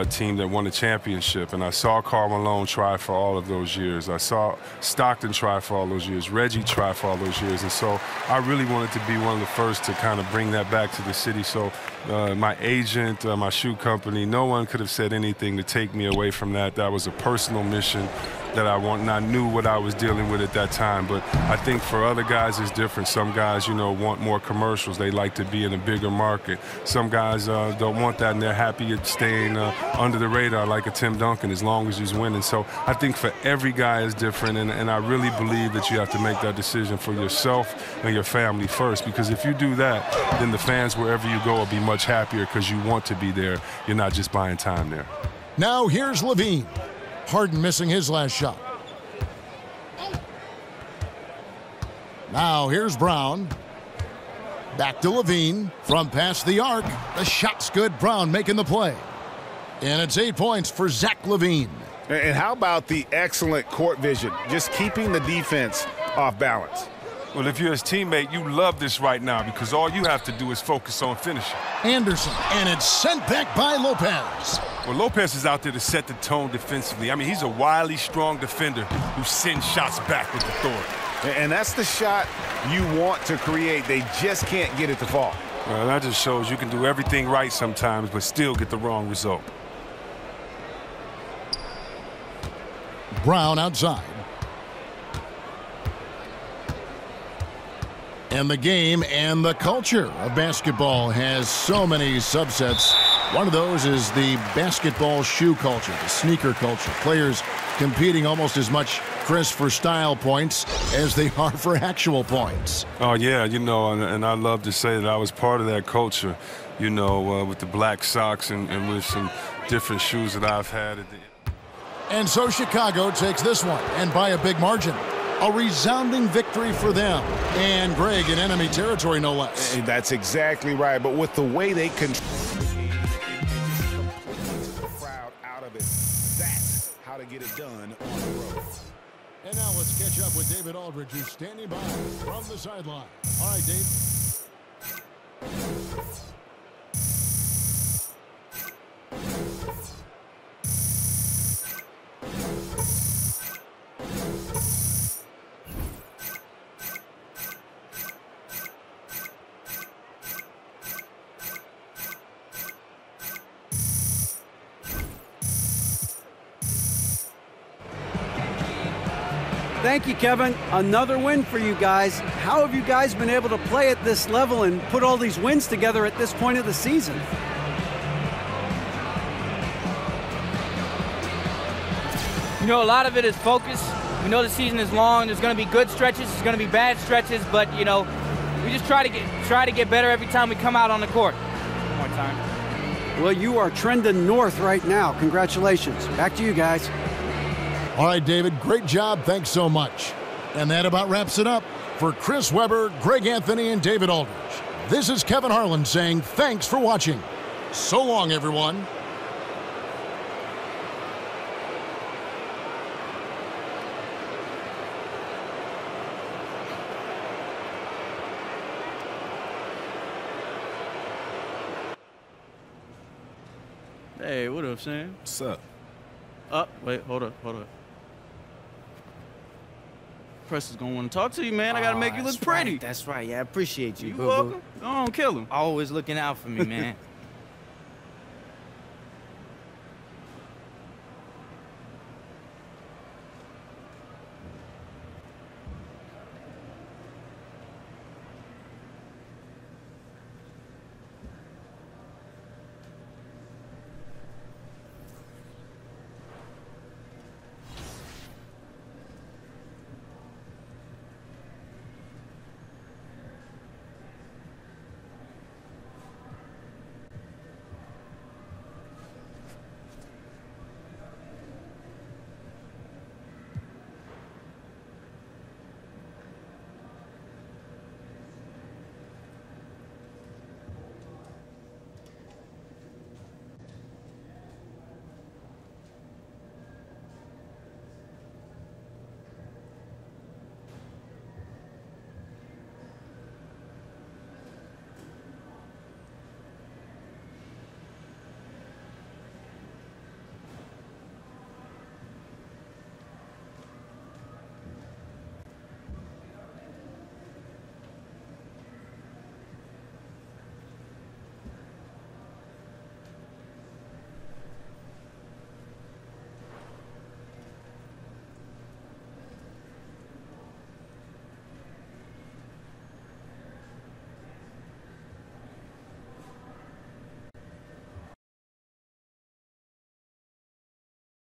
team that won a championship. And I saw Karl Malone try for all of those years. I saw Stockton try for all those years. Reggie try for all those years. And so I really wanted to be one of the first to kind of bring that back to the city. So my agent, my shoe company, no one could have said anything to take me away from that. That was a personal mission that I want, and I knew what I was dealing with at that time. But I think for other guys it's different. Some guys, you know, want more commercials. They like to be in a bigger market. Some guys don't want that, and they're happy at staying under the radar like a Tim Duncan as long as he's winning. So I think for every guy is different, and I really believe that you have to make that decision for yourself and your family first, because if you do that, then the fans wherever you go will be much happier because you want to be there. You're not just buying time there. Now here's Levine. Harden missing his last shot. Now here's Brown. Back to Levine from past the arc. The shot's good. Brown making the play. And it's 8 points for Zach LaVine. And how about the excellent court vision, just keeping the defense off balance? Well, if you're his teammate, you love this right now because all you have to do is focus on finishing. Anderson, and it's sent back by Lopez. Well, Lopez is out there to set the tone defensively. I mean, he's a wily, strong defender who sends shots back with authority. And that's the shot you want to create. They just can't get it to fall. Well, that just shows you can do everything right sometimes but still get the wrong result. Brown outside. And the game and the culture of basketball has so many subsets. One of those is the basketball shoe culture, the sneaker culture. Players competing almost as much, Chris, for style points as they are for actual points. Oh, yeah, you know, and I love to say that I was part of that culture, you know, with the black socks and with some different shoes that I've had. And so Chicago takes this one, and by a big margin. A resounding victory for them. And Greg in enemy territory, no less. That's exactly right. But with the way they control the crowd out of it, that's how to get it done on the road. And now let's catch up with David Aldridge, who's standing by from the sideline. All right, Dave. Thank you, Kevin. Another win for you guys. How have you guys been able to play at this level and put all these wins together at this point of the season? You know, a lot of it is focus. We know the season is long. There's going to be good stretches. There's going to be bad stretches. But, you know, we just try to get better every time we come out on the court. One more time. Well, you are trending north right now. Congratulations. Back to you guys. All right, David, great job. Thanks so much. And that about wraps it up. For Chris Webber, Greg Anthony, and David Aldridge, this is Kevin Harlan saying thanks for watching. So long, everyone. Hey, what up, Sam? What's up? Wait, hold up. Press is gonna want to talk to you, man. I gotta make you look pretty. Right, that's right. Yeah, I appreciate you. You boo-boo. welcome. Go on, kill him. Always looking out for me, man.